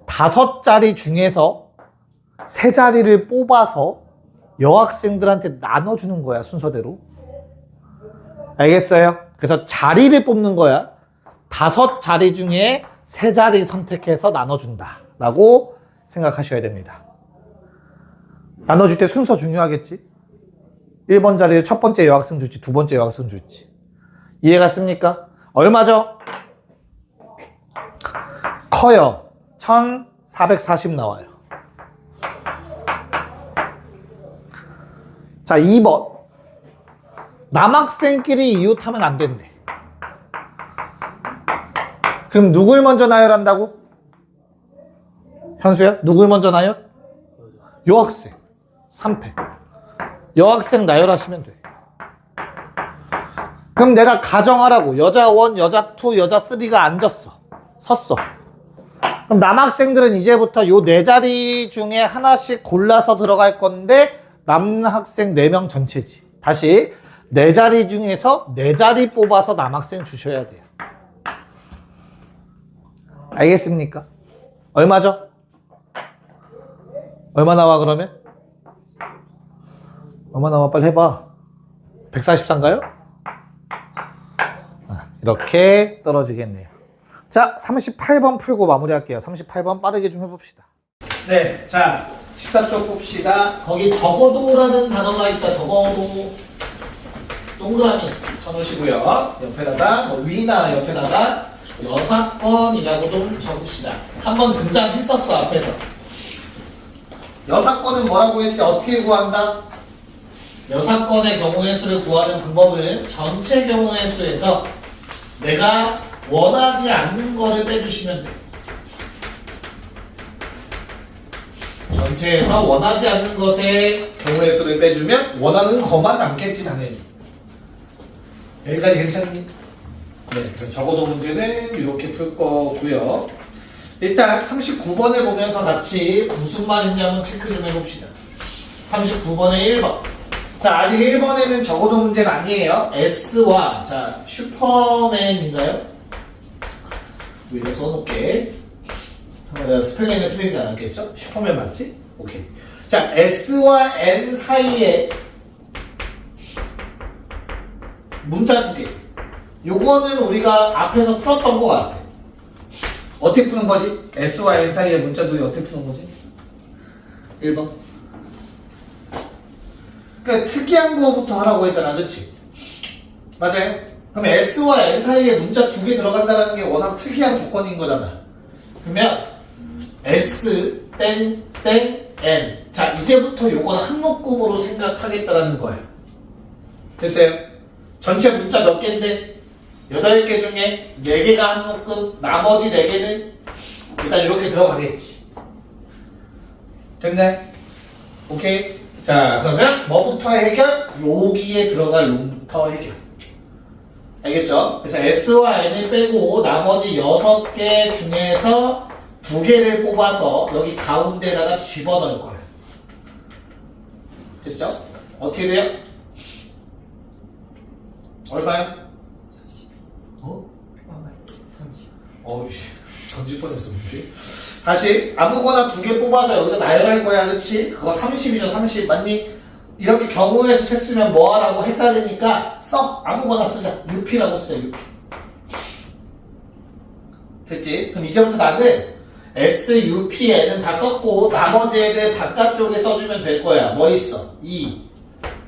Speaker 1: 5자리 중에서 3자리를 뽑아서 여학생들한테 나눠주는 거야, 순서대로. 알겠어요? 그래서 자리를 뽑는 거야. 5자리 중에 3자리 선택해서 나눠준다 라고 생각하셔야 됩니다. 나눠줄 때 순서 중요하겠지? 1번 자리에 첫 번째 여학생 줄지, 두 번째 여학생 줄지. 이해갔습니까? 얼마죠? 커요. 1440 나와요. 자, 2번. 남학생끼리 이웃하면 안 된대. 그럼 누굴 먼저 나열한다고? 현수야? 누굴 먼저 나열? 여학생. 3패. 여학생 나열하시면 돼. 그럼 내가 가정하라고. 여자 1, 여자 2, 여자 3가 앉았어. 섰어. 그럼 남학생들은 이제부터 요 4자리 중에 하나씩 골라서 들어갈 건데 남학생 4명 전체지. 다시 4자리 중에서 4자리 뽑아서 남학생 주셔야 돼요. 알겠습니까? 얼마죠? 얼마 나와 그러면? 얼마 나와? 빨리 해봐. 144인가요? 이렇게 떨어지겠네요. 자, 38번 풀고 마무리할게요. 38번 빠르게 좀 해봅시다. 네, 자 14쪽 봅시다. 거기 적어도라는 단어가 있다. 적어도 동그라미 쳐놓으시고요. 옆에다가 위나 옆에다가 여사건이라고 좀 적읍시다. 한번 등장했었어 앞에서. 여사건은 뭐라고 했지? 어떻게 구한다? 여사건의 경우의 수를 구하는 방법은 전체 경우의 수에서 내가 원하지 않는 거를 빼주시면 돼. 전체에서 원하지 않는 것의 경우의 수를 빼주면 원하는 것만 남겠지 당연히. 여기까지 괜찮니? 네, 그럼 적어도 문제는 이렇게 풀 거고요. 일단 39번을 보면서 같이 무슨 말인지 한번 체크 좀 해봅시다. 39번의 1번. 자, 아직 1번에는 적어도 문제는 아니에요. S와, 자, 슈퍼맨인가요? 위에 써놓게. 스펠링은 틀리지 않았겠죠? 슈퍼맨 맞지? 오케이. 자, S와 N 사이에 문자 2개. 요거는 우리가 앞에서 풀었던 것 같아. 어떻게 푸는 거지? S와 N 사이의 문자 둘이 어떻게 푸는 거지? 1번. 그러니까 특이한 거부터 하라고 했잖아, 그치? 맞아요? 그럼 S와 N 사이에 문자 두 개 들어간다는 게 워낙 특이한 조건인 거잖아. 그러면 S 땡 N. 자, 이제부터 요건 항목구으로 생각하겠다라는 거야. 됐어요? 전체 문자 몇 개인데 8개 중에 4개가 항목구, 나머지 4개는 일단 이렇게 들어가겠지. 됐네? 오케이? 자, 그러면 뭐부터 해결? 여기에 들어갈 놈부터 해결. 알겠죠? 그래서 S와 N을 빼고 나머지 6개 중에서 2개를 뽑아서 여기 가운데다가 집어넣을 거예요. 됐죠? 어떻게 돼요? 얼마요?
Speaker 2: 40.
Speaker 1: 어?
Speaker 2: 30.
Speaker 1: 어이씨, 던질 뻔했어, 우리. 다시 아무거나 2개 뽑아서 여기다 나열할 거야, 그치? 그거 30이죠, 30. 맞니? 이렇게 경우의 수 셌으면 뭐하라고 헷갈리니까 아무거나 쓰자. UP라고 쓰자, UP. 됐지? 그럼 이제부터 나는 S, U, P, N은 다 썼고 나머지 애들 바깥쪽에 써주면 될 거야. 뭐 있어? E,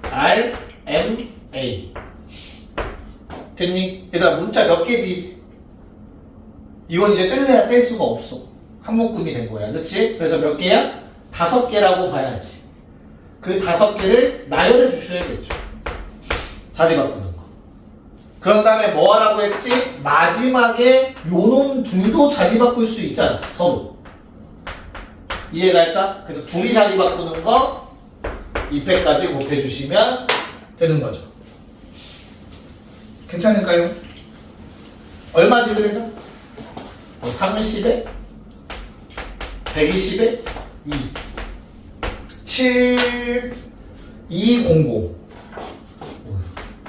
Speaker 1: R, M, A. 됐니? 얘들아 문자 몇 개지? 이건 이제 뗄래야 뗄 수가 없어. 항목금이 된 거야. 그치? 그래서 몇 개야? 5개라고 봐야지. 그 5개를 나열해 주셔야겠죠. 자리 바꾸는 거. 그런 다음에 뭐 하라고 했지? 마지막에 요놈 둘도 자리 바꿀 수 있잖아. 서로. 이해가 할까? 그래서 둘이 자리 바꾸는 거 2패까지 곱해 주시면 되는 거죠. 괜찮을까요? 얼마지 그래서? 30에 120에 2 7 200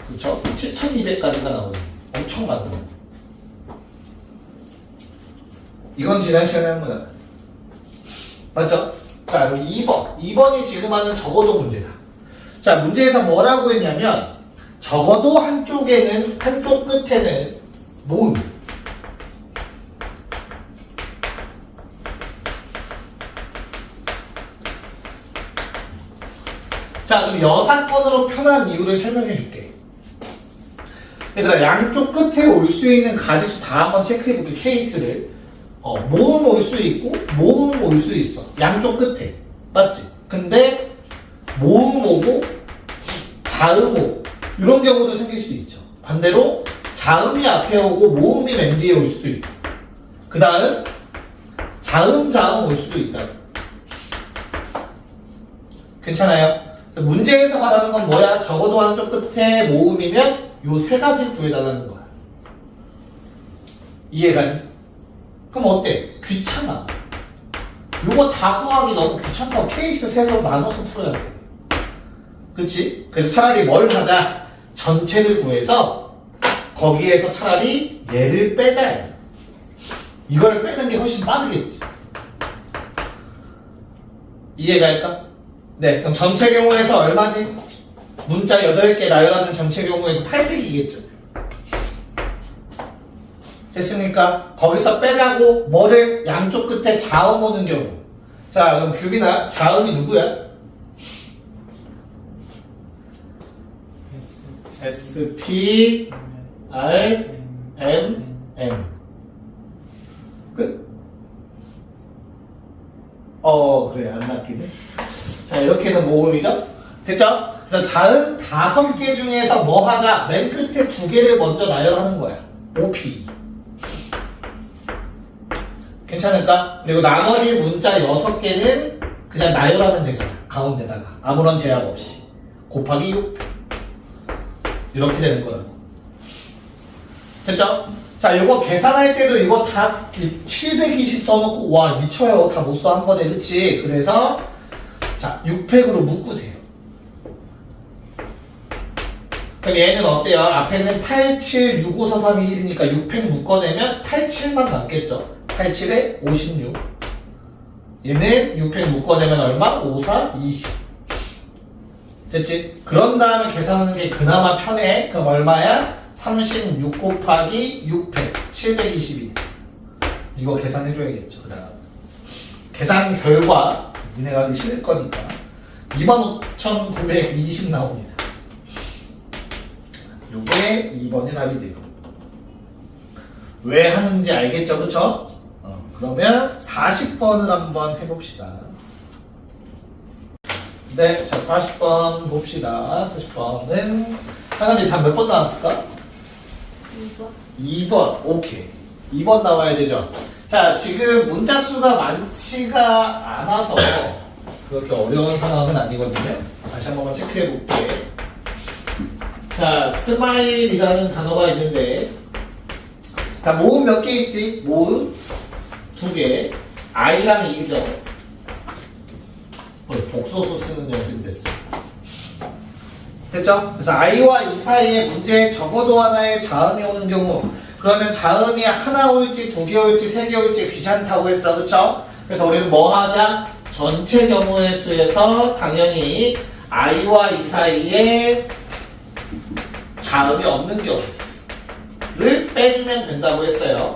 Speaker 1: 그렇죠? 7200까지가 나오네. 엄청 많네. 이건 지난 시간에 한 거잖아. 맞죠? 자, 그럼 2번. 2번이 지금 하는 적어도 문제다. 자, 문제에서 뭐라고 했냐면 적어도 한쪽 끝에는 모음. 자, 그럼 여사건으로 편한 이유를 설명해 줄게. 얘들아, 양쪽 끝에 올 수 있는 가지수 다 한번 체크해 볼게, 케이스를. 모음 올 수 있고, 모음 올 수 있어. 양쪽 끝에. 맞지? 근데, 모음 오고, 자음 오고, 이런 경우도 생길 수 있죠. 반대로, 자음이 앞에 오고, 모음이 맨 뒤에 올 수도 있고. 그 다음, 자음 올 수도 있다. 괜찮아요? 문제에서 말하는 건 뭐야? 적어도 한쪽 끝에 모음이면 요 3가지 구해달라는 거야. 이해가니? 그럼 어때? 귀찮아. 요거 다 구하기 너무 귀찮다고 케이스 세서 나눠서 풀어야 돼. 그치? 그래서 차라리 뭘 하자? 전체를 구해서 거기에서 차라리 얘를 빼자. 이걸 빼는 게 훨씬 빠르겠지. 이해가 할까? 네, 그럼 전체 경우에서 얼마지? 문자 8개 나열하는 전체 경우에서 800이겠죠. 됐습니까? 거기서 빼자고 뭐를? 양쪽 끝에 자음 오는 경우. 자, 그럼 규빈아, 자음이 누구야? S, P, R, M, N. 끝? 그래, 안 낚이네. 자, 이렇게는 모음이죠? 됐죠? 그래서 자음 5개 중에서 뭐 하자? 맨 끝에 2개를 먼저 나열하는 거야. OP. 괜찮을까? 그리고 나머지 문자 6개는 그냥 나열하면 되잖아. 가운데다가. 아무런 제약 없이. 곱하기 6. 이렇게 되는 거라고. 됐죠? 자, 요거 계산할 때도 이거 다 720 써놓고, 와, 미쳐요. 다 못 써, 한 번에. 그치? 그래서, 자, 6팩으로 묶으세요. 그럼 얘는 어때요? 앞에는 8, 7, 6, 5, 4, 3, 2, 1이니까 6팩 묶어내면 8, 7만 남겠죠? 8, 7에 56. 얘는 6팩 묶어내면 얼마? 5, 4, 20. 됐지? 그런 다음에 계산하는 게 그나마 편해. 그럼 얼마야? 36 곱하기 6팩. 722. 이거 계산해줘야겠죠. 그 다음 계산 결과 니네가 하기 싫을 거니까 25,920 나옵니다. 요게 2번이 답이 돼요. 왜 하는지 알겠죠? 그쵸? 그러면 40번을 한번 해봅시다. 네, 자 40번 봅시다. 40번은 하나님 답 몇 번 나왔을까? 2번. 2번. 오케이. 2번 나와야 되죠. 자, 지금 문자 수가 많지가 않아서 그렇게 어려운 상황은 아니거든요. 다시 한 번만 체크해 볼게. 자, 스마일이라는 단어가 있는데, 자, 모음 몇 개 있지? 모음 2개. I랑 E죠. 복소수 쓰는 연습이 됐어. 됐죠? 그래서 I와 E 사이에 문제에 적어도 하나의 자음이 오는 경우, 그러면 자음이 하나 올지 2개 올지 3개 올지 귀찮다고 했어. 그쵸? 그래서 우리는 뭐 하자? 전체 경우의 수에서 당연히 I와 E 사이에 자음이 없는 경우를 빼주면 된다고 했어요.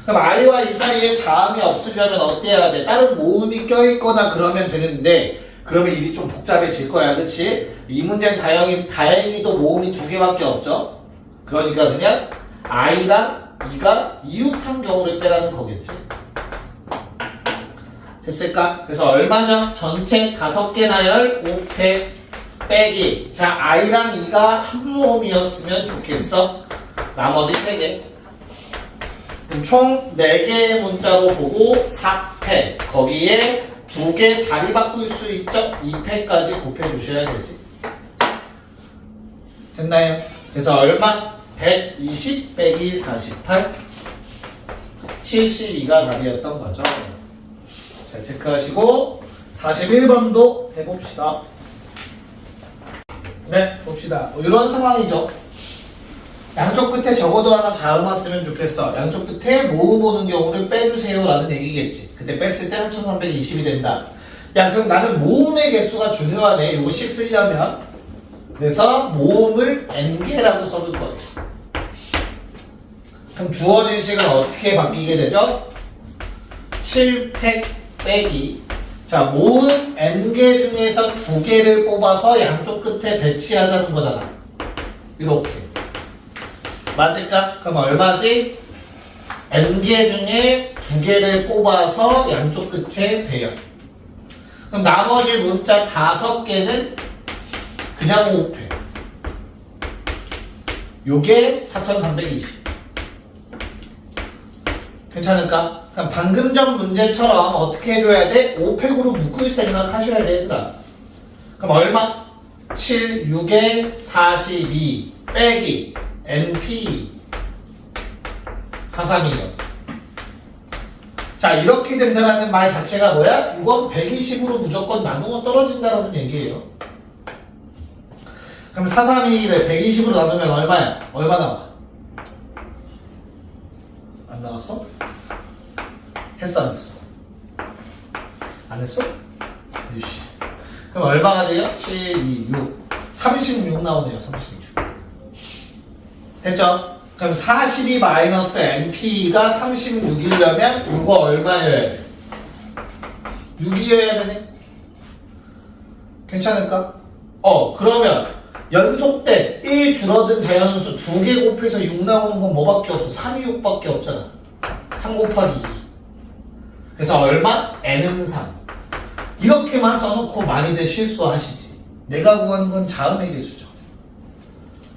Speaker 1: 그럼 I와 E 사이에 자음이 없으려면 어떻게 해야 돼? 다른 모음이 껴있거나 그러면 되는데, 그러면 일이 좀 복잡해질 거야. 그치? 이 문제는 다행히도 모음이 2개밖에 없죠? 그러니까 그냥 I랑 E가 이웃한 경우를 빼라는 거겠지. 됐을까? 그래서 얼마죠? 전체 5개 나열 5팩 빼기. 자, I랑 E가 한 모음이었으면 좋겠어. 나머지 3개. 그럼 총 4개의 문자로 보고 4팩. 거기에 2개 자리 바꿀 수 있죠? 2팩까지 곱해주셔야 되지. 됐나요? 그래서 얼마? 120 빼기 48 72가 답이었던 거죠. 잘 체크하시고 41번도 해봅시다. 네, 봅시다. 이런 상황이죠. 양쪽 끝에 적어도 하나 자음 왔으면 좋겠어. 양쪽 끝에 모음 오는 경우를 빼주세요 라는 얘기겠지. 그때 뺐을 때 4320이 된다. 야, 그럼 나는 모음의 개수가 중요하네. 요거씩 쓰려면. 그래서 모음을 n개라고 써줄 거예요. 그럼 주어진 식은 어떻게 바뀌게 되죠? 7팩 빼기. 자, 모음 n개 중에서 2개를 뽑아서 양쪽 끝에 배치하자는 거잖아. 이렇게. 맞을까? 그럼 얼마지? n개 중에 2개를 뽑아서 양쪽 끝에 배열. 그럼 나머지 문자 5개는 그냥 5팩. 요게 4320. 괜찮을까? 그럼 방금 전 문제처럼 어떻게 해줘야 돼? 5팩으로 묶을 생각하셔야 돼, 얘들아. 그럼 얼마? 7, 6에 42 빼기 NP 432요. 자, 이렇게 된다는 말 자체가 뭐야? 이건 120으로 무조건 나누면 떨어진다라는 얘기예요. 그럼 432를 120으로 나누면 얼마야? 얼마 나와? 안 나왔어? 했어 안 했어? 안 했어? 이씨. 그럼 얼마가 돼요? 7, 2, 6 36 나오네요. 36 됐죠? 그럼 42 마이너스 NP가 36이려면 이거 얼마여야 돼? 6이어야 되네? 괜찮을까? 그러면 연속된 1 줄어든 자연수 2개 곱해서 6 나오는 건 뭐밖에 없어? 3, 2, 6밖에 없잖아. 3 곱하기 2. 그래서 얼마? n은 3. 이렇게만 써놓고 많이들 실수하시지. 내가 구하는 건 자음의 개수죠.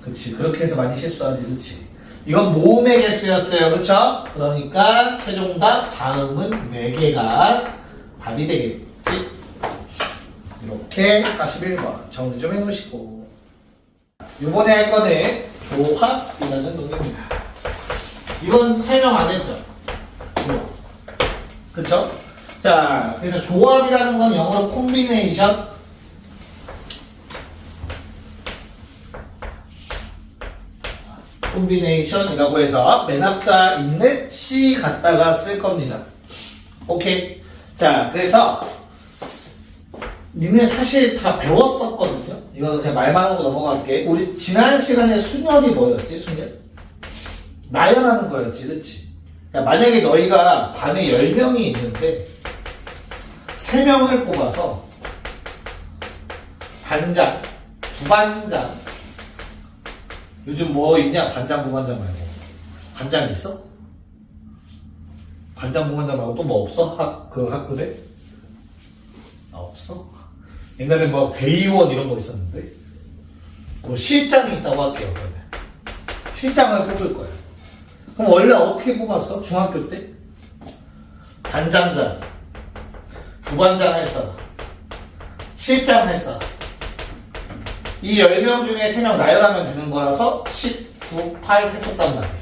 Speaker 1: 그치, 그렇게 해서 많이 실수하지. 그치. 이건 모음의 개수였어요. 그쵸? 그러니까 최종답 자음은 4개가 답이 되겠지. 이렇게 41번 정리 좀 해놓으시고, 요번에 할 거는 조합이라는 논입니다. 이건 설명 안 했죠? 그쵸? 자, 그래서 조합이라는 건 영어로 콤비네이션. 콤비네이션이라고 해서 맨 앞자 있는 C 갖다가 쓸 겁니다. 오케이. 자, 그래서 니네 사실 다 배웠었거든요. 이거 그냥 말만 하고 넘어갈게. 우리 지난 시간에 순열이 뭐였지? 순열? 나열하는 거였지, 그치? 야, 만약에 너희가 반에 10명이 있는데 3명을 뽑아서 반장, 부반장, 요즘 뭐 있냐? 반장, 부반장 말고 반장 있어? 반장, 부반장 말고 또 뭐 없어? 그 학교에? 아, 없어? 옛날에 뭐 대의원 이런 거 있었는데 뭐 실장이 있다고 할게요. 그러면 실장을 뽑을 거야. 그럼 원래 어떻게 뽑았어? 중학교 때? 반장장, 부반장 할 사람, 실장 할 사람. 이 10명 중에 3명 나열하면 되는 거라서 19, 8 했었단 말이야.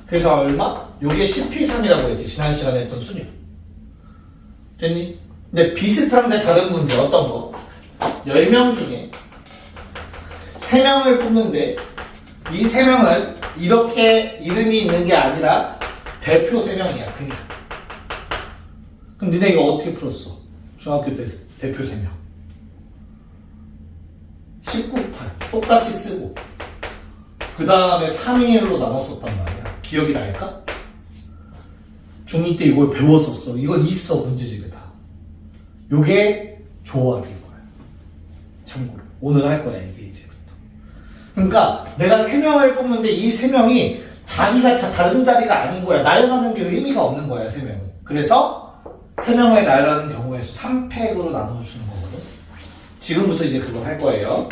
Speaker 1: 그래서 얼마? 요게 10P3이라고 했지. 지난 시간에 했던 수녀. 됐니? 근데 비슷한데 다른 문제 어떤 거? 10명 중에 3명을 뽑는데 이 3명은 이렇게 이름이 있는 게 아니라 대표 3명이야. 그냥. 그럼 니네 이거 어떻게 풀었어? 중학교 때 대표 3명. 19, 8 똑같이 쓰고 그 다음에 3일로 나눴었단 말이야. 기억이 날까? 중2 때 이걸 배웠었어. 이건 있어 문제집에 다. 요게 조합인 거야. 참고로 오늘 할 거야 이게 이제부터. 그러니까 내가 3명을 뽑는데 이 3명이 자리가 다 다른 자리가 아닌 거야. 나열하는 게 의미가 없는 거야 3명은. 그래서 3명을 나열하는 경우에 수 3팩으로 나눠주는 거거든. 지금부터 이제 그걸 할 거예요.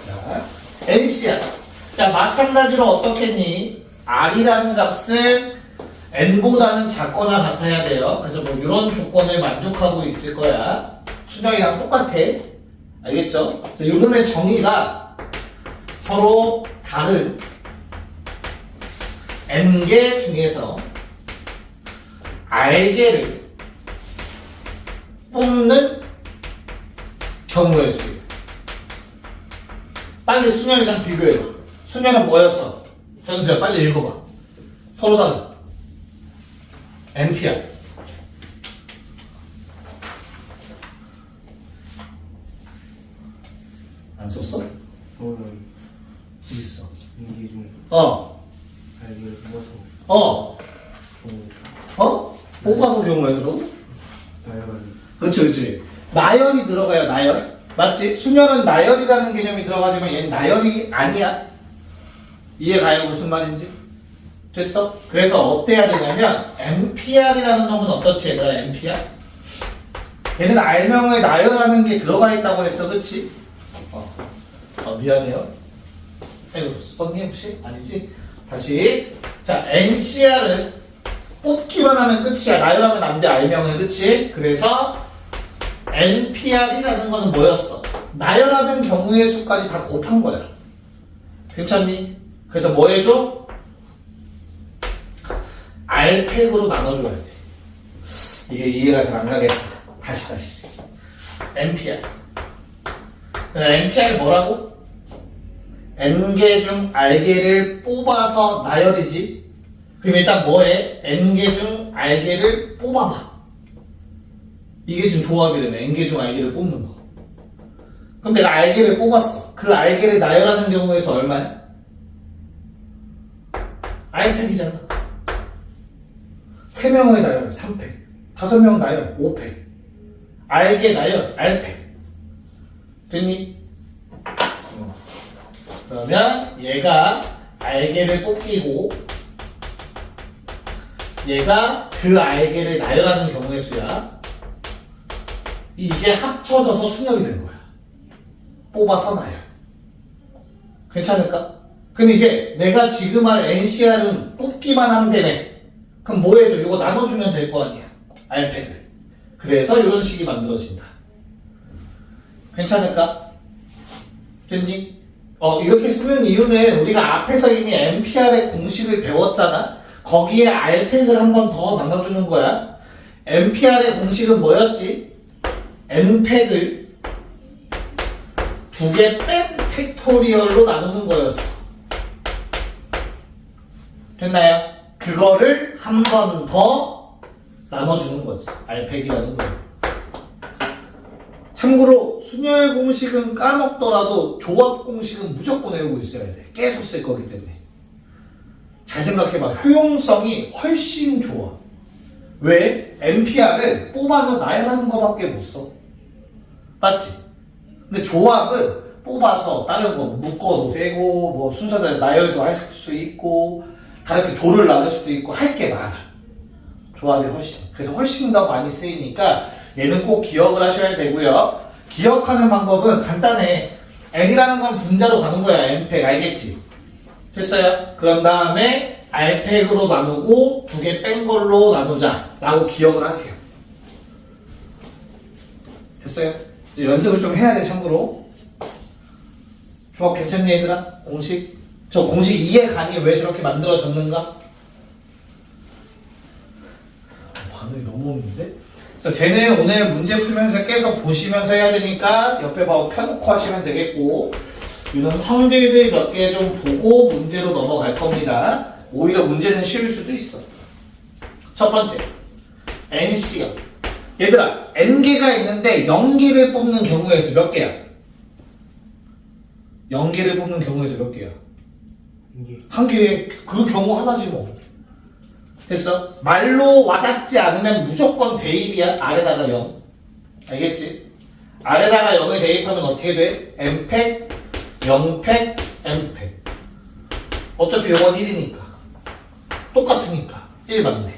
Speaker 1: 자, NCR. 자, 마찬가지로 어떻겠니? R이라는 값은 N보다는 작거나 같아야 돼요. 그래서 뭐 이런 조건을 만족하고 있을 거야. 수명이랑 똑같아. 알겠죠? 그래서 요놈의 정의가 서로 다른 N개 중에서 R개를 뽑는 경우의 수예요. 빨리 수년이랑 비교해봐. 수년은 뭐였어? 현수야 빨리 읽어봐. 서로 다른 NPR. 안 썼어?
Speaker 2: 저는
Speaker 1: 여기 있어.
Speaker 2: 인기 중 알기를 뽑아서
Speaker 1: 뽑아서 경우의 수로?
Speaker 2: 나열하는
Speaker 1: 그렇지, 그렇지. 나열이 들어가요, 나열. 맞지? 수녀는 나열이라는 개념이 들어가지만 얘는 나열이 아니야. 이해가요? 무슨 말인지? 됐어? 그래서 어때야 되냐면 NPR이라는 놈은 어떻지 얘들아? NPR? 얘는 R명을 나열하는 게 들어가 있다고 했어, 그치? 미안해요. 이거 썼니 혹시? 아니지? 다시. 자, NCR은 뽑기만 하면 끝이야. 나열하면 안 돼, R명을. 그치? 그래서 NPR이라는 거는 뭐였어? 나열하는 경우의 수까지 다 곱한 거야. 괜찮니? 그래서 뭐 해줘? R팩으로 나눠줘야 돼. 이게 이해가 잘 안 가겠다. 다시. NPR. NPR 뭐라고? N개 중 R개를 뽑아서 나열이지? 그럼 일단 뭐해? N개 중 R개를 뽑아봐. 이게 지금 조합이라며. N개 중 R개를 뽑는 거. 그럼 내가 R개를 뽑았어. 그 R개를 나열하는 경우에서 얼마야? R팩이잖아. 3명의 나열 3팩, 5명 나열 5팩, R개 나열 R팩. 됐니? 그러면 얘가 R개를 뽑기고 얘가 그 R개를 나열하는 경우의 수야. 이게 합쳐져서 수렴이 된 거야. 뽑아서 나열. 괜찮을까? 그럼 이제 내가 지금 할 NCR은 뽑기만 하면 되네. 그럼 뭐 해줘? 이거 나눠주면 될 거 아니야. R팩을. 그래서 이런 식이 만들어진다. 괜찮을까? 됐니? 이렇게 쓰는 이유는 우리가 앞에서 이미 NPR의 공식을 배웠잖아. 거기에 R팩을 한 번 더 나눠주는 거야. NPR의 공식은 뭐였지? N팩을 2개 뺀 팩토리얼로 나누는 거였어. 됐나요? 그거를 한 번 더 나눠주는 거지. R팩이라는 거. 참고로 순열 공식은 까먹더라도 조합 공식은 무조건 외우고 있어야 돼. 계속 쓸 거기 때문에. 잘 생각해봐. 효용성이 훨씬 좋아. 왜? NPR은 뽑아서 나열하는 거밖에 못 써. 맞지? 근데 조합은 뽑아서 다른 거 묶어도 되고 뭐 순서대로 나열도 할 수 있고 다르게 조를 나눌 수도 있고 할 게 많아. 조합이 훨씬. 그래서 훨씬 더 많이 쓰이니까 얘는 꼭 기억을 하셔야 되고요. 기억하는 방법은 간단해. n이라는 건 분자로 가는 거야. n팩 알겠지? 됐어요? 그런 다음에 r팩으로 나누고 두 개 뺀 걸로 나누자 라고 기억을 하세요. 됐어요? 이제 연습을 좀 해야 돼. 참고로 조합 괜찮니 얘들아? 공식? 저 공식 이해 가니? 왜 저렇게 만들어졌는가? 반응이 너무 없는데? 그래서 쟤는 오늘 문제 풀면서 계속 보시면서 해야 되니까 옆에 봐 펴놓고 하시면 되겠고 이런 성질들 몇 개 좀 보고 문제로 넘어갈 겁니다. 오히려 문제는 쉬울 수도 있어. 첫 번째 NC요. 얘들아 N개가 있는데 0개를 뽑는 경우의 수 몇 개야? 0개를 뽑는 경우의 수 몇 개야? 한 개에 그 경우 하나지 뭐. 됐어? 말로 와닿지 않으면 무조건 대입이야. 아래다가 0. 알겠지? 아래다가 0을 대입하면 어떻게 돼? M팩, 0팩, M팩. 어차피 요건 1이니까. 똑같으니까. 1 맞네.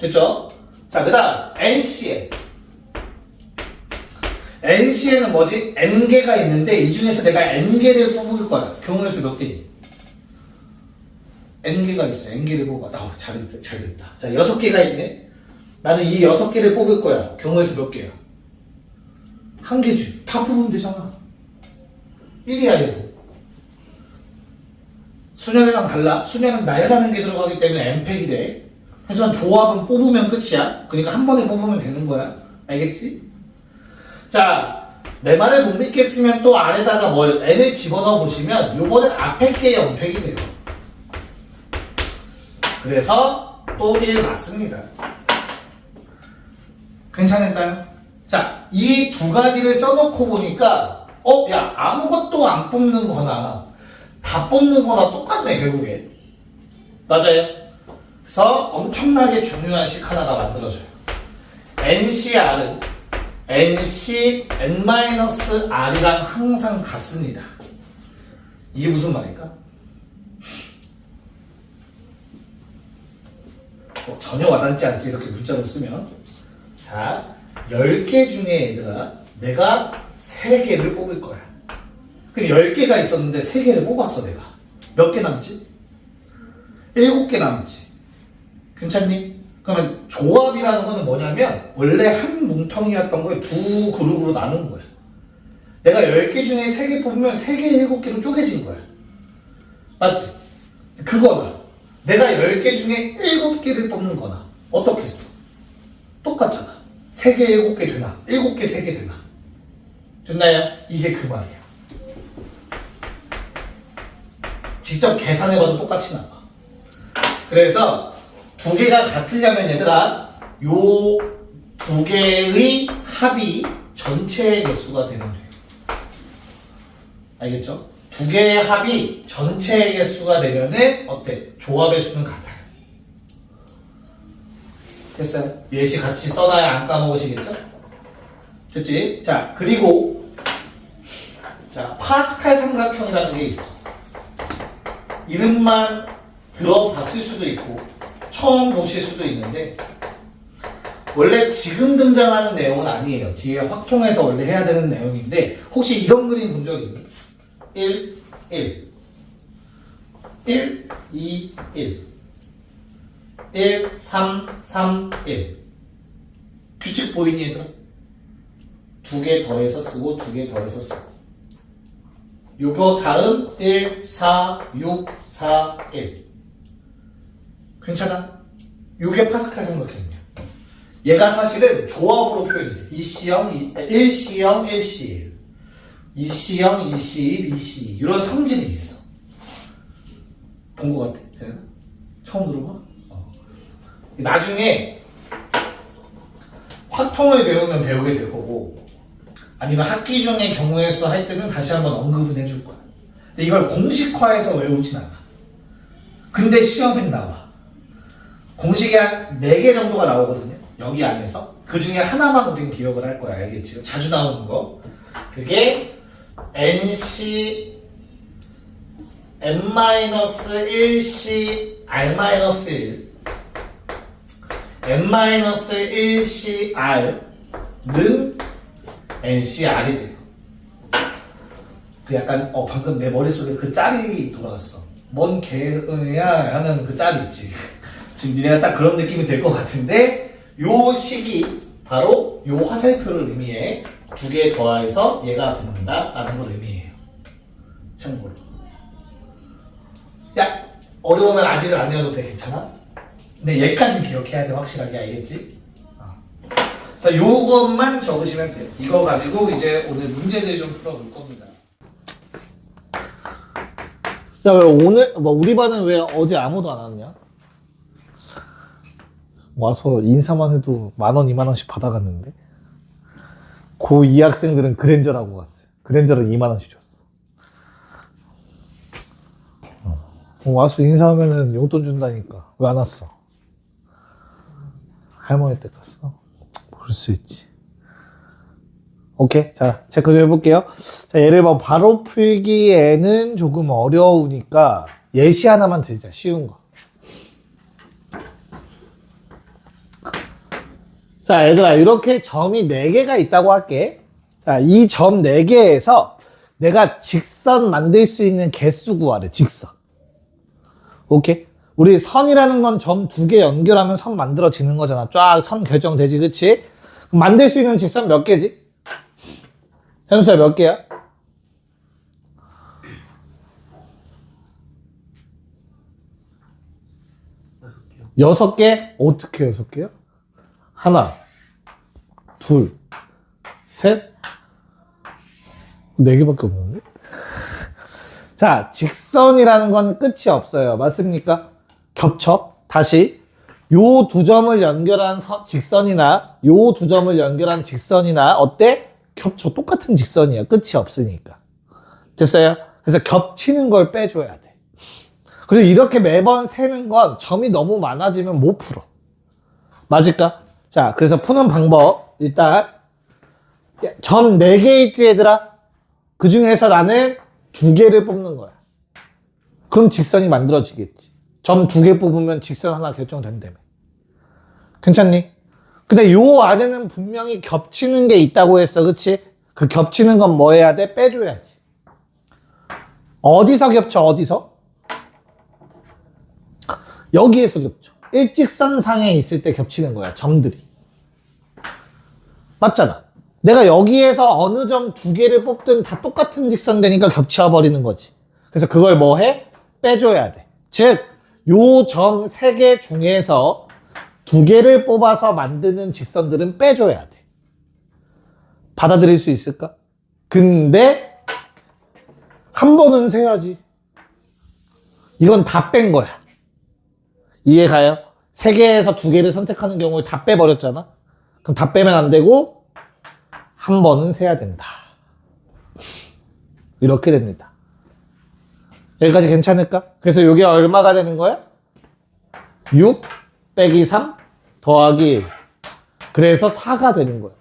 Speaker 1: 됐죠? 자, 그 다음 NC에. NC에는 뭐지? N개가 있는데 이 중에서 내가 N개를 뽑을 거야. 경우의 수 몇 개니? N개가 있어. N개를 뽑아. 잘됐다. 잘됐다. 자, 6개가 있네. 나는 이 6개를 뽑을 거야. 경우의 수 몇 개야? 한 개지. 다 뽑으면 되잖아. 1이야, 얘도. 수년이랑 달라. 수년은 나열하는 게 들어가기 때문에 N팩이 돼. 하지만 조합은 뽑으면 끝이야. 그러니까 한 번에 뽑으면 되는 거야. 알겠지? 자, 내 말을 못 믿겠으면 또 아래다가 뭘 N을 집어넣어 보시면 요번엔 앞에 게 0팩이 돼요. 그래서 또 1 맞습니다. 괜찮을까요? 자, 이 두 가지를 써놓고 보니까 야 아무것도 안 뽑는 거나 다 뽑는 거나 똑같네 결국에. 맞아요? 그래서 엄청나게 중요한 식 하나가 만들어져요. NCR은 NC N-R이랑 항상 같습니다. 이게 무슨 말일까? 전혀 와닿지 않지 이렇게 문자로 쓰면. 자, 10개 중에 얘들아 내가 3개를 뽑을 거야. 그럼 10개가 있었는데 3개를 뽑았어 내가. 몇 개 남지? 7개 남지. 괜찮니? 그러면 조합이라는 거는 뭐냐면 원래 한 뭉텅이였던 걸 두 그룹으로 나눈 거야. 내가 10개 중에 3개 뽑으면 3개, 7개로 쪼개진 거야. 맞지? 그거나 내가 10개 중에 7개를 뽑는 거나 어떻게 했어? 똑같잖아. 3개, 7개 되나? 7개, 3개 되나? 됐나요? 이게 그 말이야. 직접 계산해봐도 똑같이 나와. 그래서 두 개가 같으려면 얘들아 요 두 개의 합이 전체의 개수가 되면 돼요. 알겠죠? 두 개의 합이 전체의 개수가 되면은 어때? 조합의 수는 같아요. 됐어요? 예시 같이 써놔야 안 까먹으시겠죠? 됐지? 자, 그리고 자, 파스칼 삼각형이라는 게 있어. 이름만 들어봤을 수도 있고 처음 보실 수도 있는데 원래 지금 등장하는 내용은 아니에요. 뒤에 확통해서 원래 해야 되는 내용인데 혹시 이런 그림 본 적 있니? 1, 1 1, 2, 1 1, 3, 3, 1 규칙 보이니 얘들아? 두 개 더해서 쓰고 두 개 더해서 쓰고 요거 다음 1, 4, 6, 4, 1 괜찮아? 요게 파스칼 삼각형이야. 얘가 사실은 조합으로 표현이 돼. 2C형, 1C형, 1C1 2C형, 2C1, 2C2 이런 성질이 있어. 본 거 같아? 처음 들어봐? 나중에 확통을 배우면 배우게 될 거고 아니면 학기 중에 경우의 수 할 때는 다시 한번 언급은 해줄 거야. 근데 이걸 공식화해서 외우진 않아. 근데 시험엔 나와. 공식이 한 4개 정도가 나오거든요. 여기 안에서. 그 중에 하나만 우린 기억을 할 거야. 알겠지? 자주 나오는 거. 그게 NC N-1C R-1 N-1C R는 NCR이 돼요. 그 약간 방금 내 머릿속에 그 짤이 돌아갔어. 뭔 개야 하는 그 짤이 있지. 지금 니네가 딱 그런 느낌이 될 것 같은데 요 식이 바로 요 화살표를 의미해. 2개 더해서 얘가 붙는다 라는 걸 의미해요. 참고로. 야, 어려우면 아직은 안 해도 돼. 괜찮아? 근데 얘까지 기억해야 돼. 확실하게. 알겠지? 그래서 요것만 적으시면 돼요. 이거 가지고 이제 오늘 문제들 좀 풀어볼 겁니다. 야, 왜 오늘, 우리 반은 왜 어제 아무도 안 왔냐? 와서 인사만 해도 10,000원, 20,000원씩 받아갔는데? 고2 학생들은 그랜저라고 갔어요. 그랜저를 20,000원씩 줬어. 와서 인사하면은 용돈 준다니까. 왜 안 왔어? 할머니 댁 갔어? 모를 수 있지. 오케이. 자, 체크 좀 해볼게요. 자, 예를 들어 바로 풀기에는 조금 어려우니까 예시 하나만 드리자. 쉬운 거. 자, 얘들아, 이렇게 점이 4개가 있다고 할게. 자, 이 점 4개에서 내가 직선 만들 수 있는 개수 구하래. 직선. 오케이? 우리 선이라는 건 점 2개 연결하면 선 만들어지는 거잖아. 쫙 선 결정되지, 그치? 그럼 만들 수 있는 직선 몇 개지? 현수야, 몇 개야? 6개? 어떻게 6개야? 하나, 둘, 셋, 4개밖에 없는데? 자, 직선이라는 건 끝이 없어요. 맞습니까? 겹쳐. 다시. 요 2점을 연결한 직선이나 요 2점을 연결한 직선이나 어때? 겹쳐. 똑같은 직선이야. 끝이 없으니까. 됐어요? 그래서 겹치는 걸 빼줘야 돼. 그리고 이렇게 매번 세는 건 점이 너무 많아지면 못 풀어. 맞을까? 자, 그래서 푸는 방법. 일단 점 4개 있지, 얘들아? 그 중에서 나는 2개를 뽑는 거야. 그럼 직선이 만들어지겠지. 점 2개 뽑으면 직선 하나 결정된다며. 괜찮니? 근데 요 안에는 분명히 겹치는 게 있다고 했어. 그치? 그 겹치는 건 뭐 해야 돼? 빼줘야지. 어디서 겹쳐? 어디서? 여기에서 겹쳐. 일직선상에 있을 때 겹치는 거야. 점들이. 맞잖아. 내가 여기에서 어느 점 2개를 뽑든 다 똑같은 직선 되니까 겹쳐버리는 거지. 그래서 그걸 뭐 해? 빼줘야 돼. 즉, 요 점 3개 중에서 2개를 뽑아서 만드는 직선들은 빼줘야 돼. 받아들일 수 있을까? 근데 한 번은 세야지. 이건 다 뺀 거야. 이해가요? 3개에서 2개를 선택하는 경우에 다 빼버렸잖아? 그럼 다 빼면 안 되고 한 번은 세야 된다. 이렇게 됩니다. 여기까지 괜찮을까? 그래서 이게 얼마가 되는 거야? 6 빼기 3 더하기 1. 그래서 4가 되는 거야.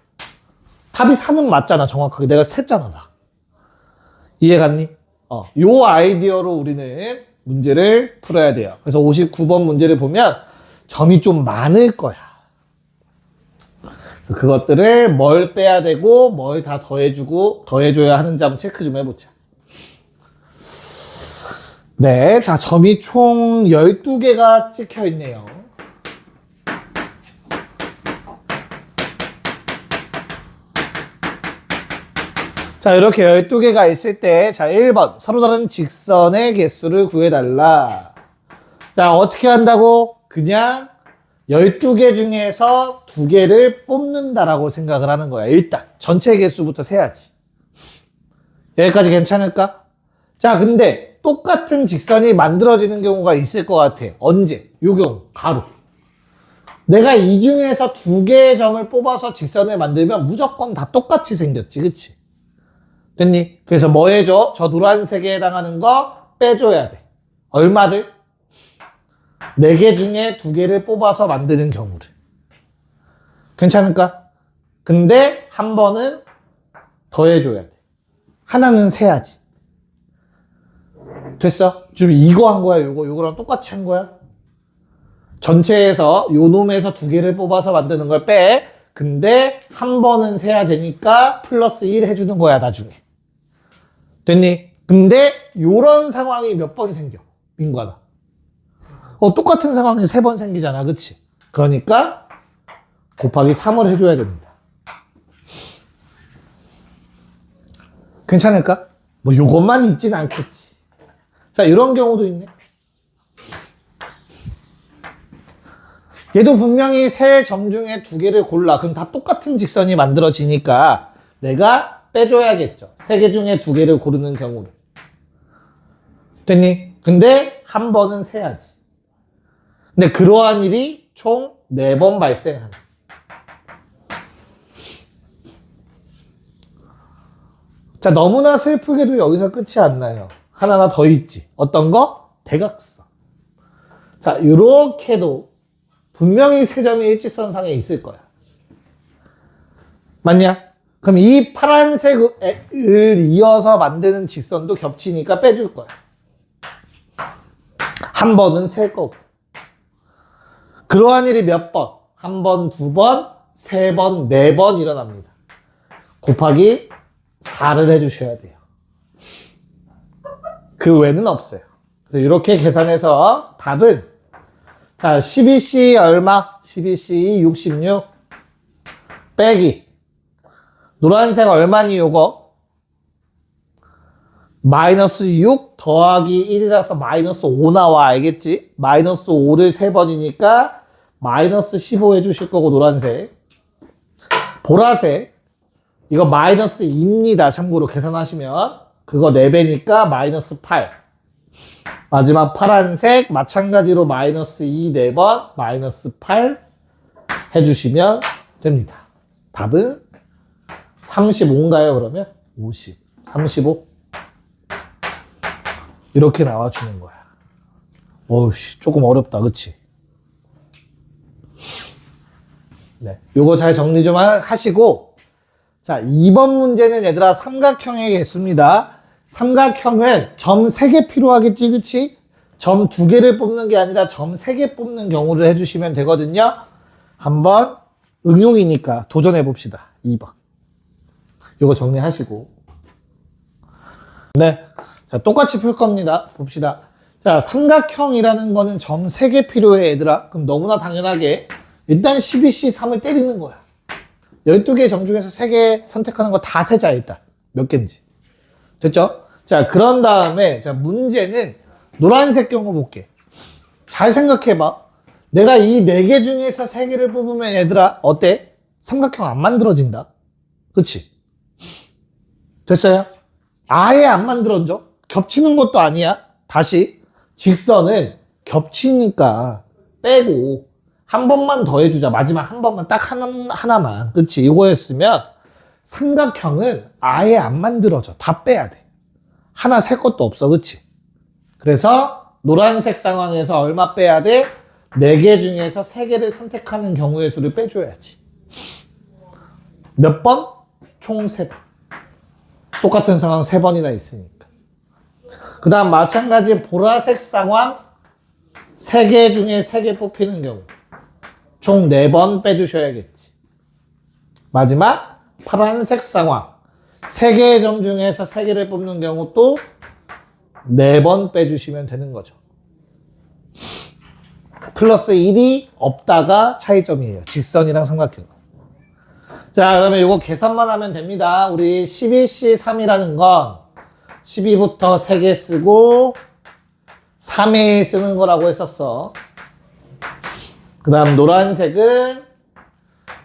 Speaker 1: 답이 4는 맞잖아. 정확하게. 내가 셌잖아. 다. 이해갔니? 요 아이디어로 우리는 문제를 풀어야 돼요. 그래서 59번 문제를 보면 점이 좀 많을 거야. 그것들을 뭘 빼야 되고 뭘 다 더해줘야 하는지 한번 체크 좀 해보자. 네, 자, 점이 총 12개가 찍혀 있네요. 자, 이렇게 12개가 있을 때, 자, 1번. 서로 다른 직선의 개수를 구해달라. 자, 어떻게 한다고? 그냥 12개 중에서 2개를 뽑는다라고 생각을 하는 거야. 일단 전체 개수부터 세야지. 여기까지 괜찮을까? 자, 근데 똑같은 직선이 만들어지는 경우가 있을 것 같아. 언제? 요 경우 가로. 내가 이 중에서 2개의 점을 뽑아서 직선을 만들면 무조건 다 똑같이 생겼지. 그치? 됐니? 그래서 뭐 해줘? 저 노란색에 해당하는 거 빼줘야 돼. 얼마를? 4개 중에 2개를 뽑아서 만드는 경우를. 괜찮을까? 근데 한 번은 더해줘야 돼. 하나는 세야지. 됐어? 지금 이거 한 거야, 요거랑 똑같이 한 거야? 전체에서 요 놈에서 2개를 뽑아서 만드는 걸 빼. 근데 한 번은 세야 되니까 플러스 1 해주는 거야, 나중에. 됐니? 근데 요런 상황이 몇 번 생겨, 민관아. 똑같은 상황이 3번 생기잖아, 그치? 그러니까 곱하기 3을 해줘야 됩니다. 괜찮을까? 뭐 요것만 있진 않겠지. 자, 이런 경우도 있네. 얘도 분명히 세 점 중에 2개를 골라. 그럼 다 똑같은 직선이 만들어지니까 내가 빼줘야겠죠. 3개 중에 2개를 고르는 경우는. 됐니? 근데 한 번은 세야지. 근데 그러한 일이 총 4번 발생하네. 자, 너무나 슬프게도 여기서 끝이 안 나요. 하나가 더 있지. 어떤 거? 대각선. 자, 요렇게도 분명히 3점이 일직선상에 있을 거야. 맞냐? 그럼 이 파란색을 이어서 만드는 직선도 겹치니까 빼줄 거야. 한 번은 셀 거고. 그러한 일이 몇 번? 한 번, 2번, 3번, 4번 일어납니다. 곱하기 4를 해주셔야 돼요. 그 외에는 없어요. 그래서 이렇게 계산해서 답은 자 12C 얼마? 12C 66 빼기 노란색 얼마니 요거? 마이너스 6 더하기 1이라서 마이너스 5 나와. 알겠지? 마이너스 5를 3번이니까 마이너스 15 해주실 거고 노란색. 보라색 이거 마이너스 2입니다. 참고로 계산하시면 그거 4배니까 마이너스 8. 마지막 파란색 마찬가지로 마이너스 2 4번 마이너스 8 해주시면 됩니다. 답은 35인가요 그러면? 50 35 이렇게 나와주는 거야. 어우씨 조금 어렵다 그치? 네, 요거 잘 정리 좀 하시고 자 2번 문제는 얘들아 삼각형의 개수입니다. 삼각형은 점 3개 필요하겠지 그치? 점 2개를 뽑는 게 아니라 점 3개 뽑는 경우를 해주시면 되거든요. 한번 응용이니까 도전해 봅시다. 2번 요거 정리하시고 네, 자 똑같이 풀 겁니다. 봅시다. 자 삼각형이라는 거는 점 3개 필요해 얘들아. 그럼 너무나 당연하게 일단 12C3을 때리는 거야. 12개 점 중에서 3개 선택하는 거 다 세자 일단 몇 개인지. 됐죠? 자 그런 다음에 자 문제는 노란색 경우 볼게. 잘 생각해봐. 내가 이 4개 중에서 3개를 뽑으면 얘들아 어때? 삼각형 안 만들어진다. 그치? 됐어요? 아예 안 만들어져. 겹치는 것도 아니야. 다시 직선은 겹치니까 빼고 한 번만 더 해주자. 마지막 한 번만 딱 하나만. 그치? 이거였으면 삼각형은 아예 안 만들어져. 다 빼야 돼. 하나 셀 것도 없어. 그치? 그래서 노란색 상황에서 얼마 빼야 돼? 4개 중에서 3개를 선택하는 경우의 수를 빼줘야지. 몇 번? 총 3번. 똑같은 상황 3번이나 있으니까. 그 다음 마찬가지 보라색 상황 3개 중에 3개 뽑히는 경우 총 4번 빼주셔야겠지. 마지막 파란색 상황 3개의 점 중에서 3개를 뽑는 경우 또 4번 빼주시면 되는 거죠. 플러스 1이 없다가 차이점이에요. 직선이랑 삼각형. 자 그러면 이거 계산만 하면 됩니다. 우리 12C3이라는 건 12부터 3개 쓰고 3회 쓰는 거라고 했었어. 그 다음 노란색은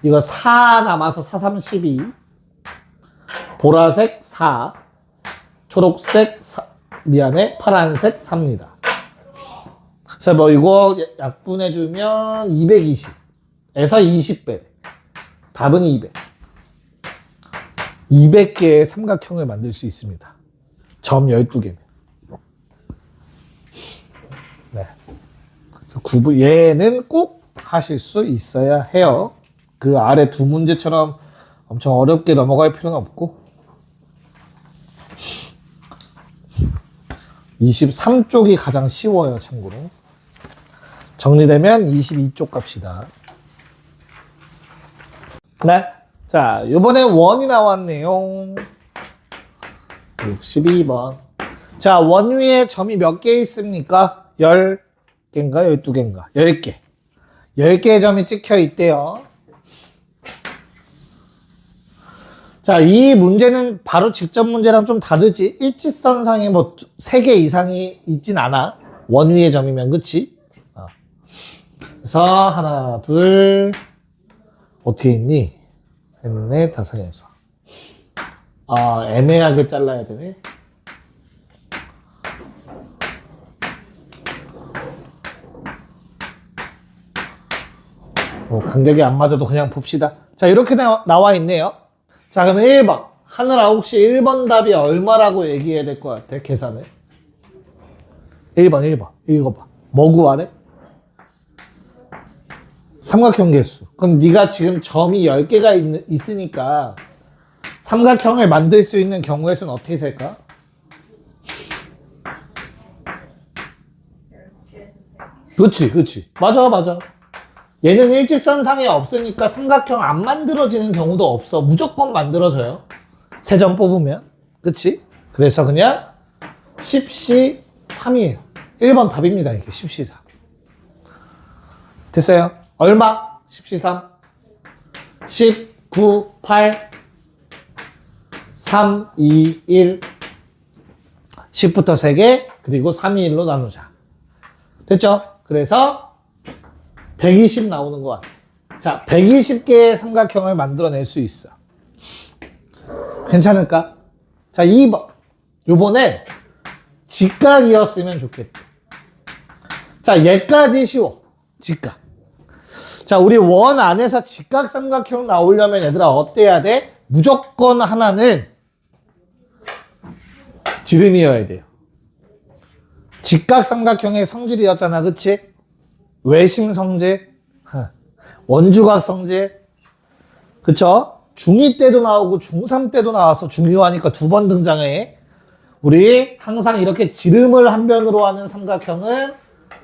Speaker 1: 이거 4 남아서 4, 3, 12 보라색 4 초록색 파란색 3입니다. 그래서 뭐 이거 약분해주면 220에서 20배 답은 200 200개의 삼각형을 만들 수 있습니다. 점 12개면. 네. 그래서 얘는 꼭 하실 수 있어야 해요. 그 아래 두 문제처럼 엄청 어렵게 넘어갈 필요는 없고. 23쪽이 가장 쉬워요, 참고로. 정리되면 22쪽 갑시다. 네. 자, 요번에 원이 나왔네요. 62번. 자, 원 위에 점이 몇 개 있습니까? 10개인가? 12개인가? 10개. 10개의 점이 찍혀 있대요. 자, 이 문제는 바로 직접 문제랑 좀 다르지. 일직선상에 뭐 3개 이상이 있진 않아. 원 위의 점이면, 그치? 그래서 하나, 둘, 어떻게 있니? 셋, 넷, 다섯, 여섯. 애매하게 잘라야 되네. 간격이 안 맞아도 그냥 봅시다. 자, 이렇게 나와 있네요. 자, 그럼 1번. 하늘아, 혹시 1번 답이 얼마라고 얘기해야 될 것 같아? 계산을. 1번. 읽어봐. 뭐 구하래? 삼각형 개수. 그럼 네가 지금 점이 10개가 있으니까 삼각형을 만들 수 있는 경우의 수는 어떻게 셀까? 그렇지. 맞아. 얘는 일직선상에 없으니까 삼각형 안 만들어지는 경우도 없어. 무조건 만들어져요. 세 점 뽑으면. 그치? 그래서 그냥 10시 3이에요. 1번 답입니다. 이게 10시 3. 됐어요? 얼마? 10시 3. 10, 9, 8, 3, 2, 1. 10부터 3개, 그리고 3, 2, 1로 나누자. 됐죠? 그래서 120 나오는 것 같아. 자, 120개의 삼각형을 만들어낼 수 있어. 괜찮을까? 자, 2번. 요번엔 직각이었으면 좋겠다. 자, 얘까지 쉬워. 직각. 자, 우리 원 안에서 직각 삼각형 나오려면 얘들아 어때야 돼? 무조건 하나는 지름이어야 돼요. 직각 삼각형의 성질이었잖아, 그치? 외심 성질, 원주각 성질, 그쵸? 중2 때도 나오고 중3 때도 나와서 중요하니까 2번 등장해. 우리 항상 이렇게 지름을 한 변으로 하는 삼각형은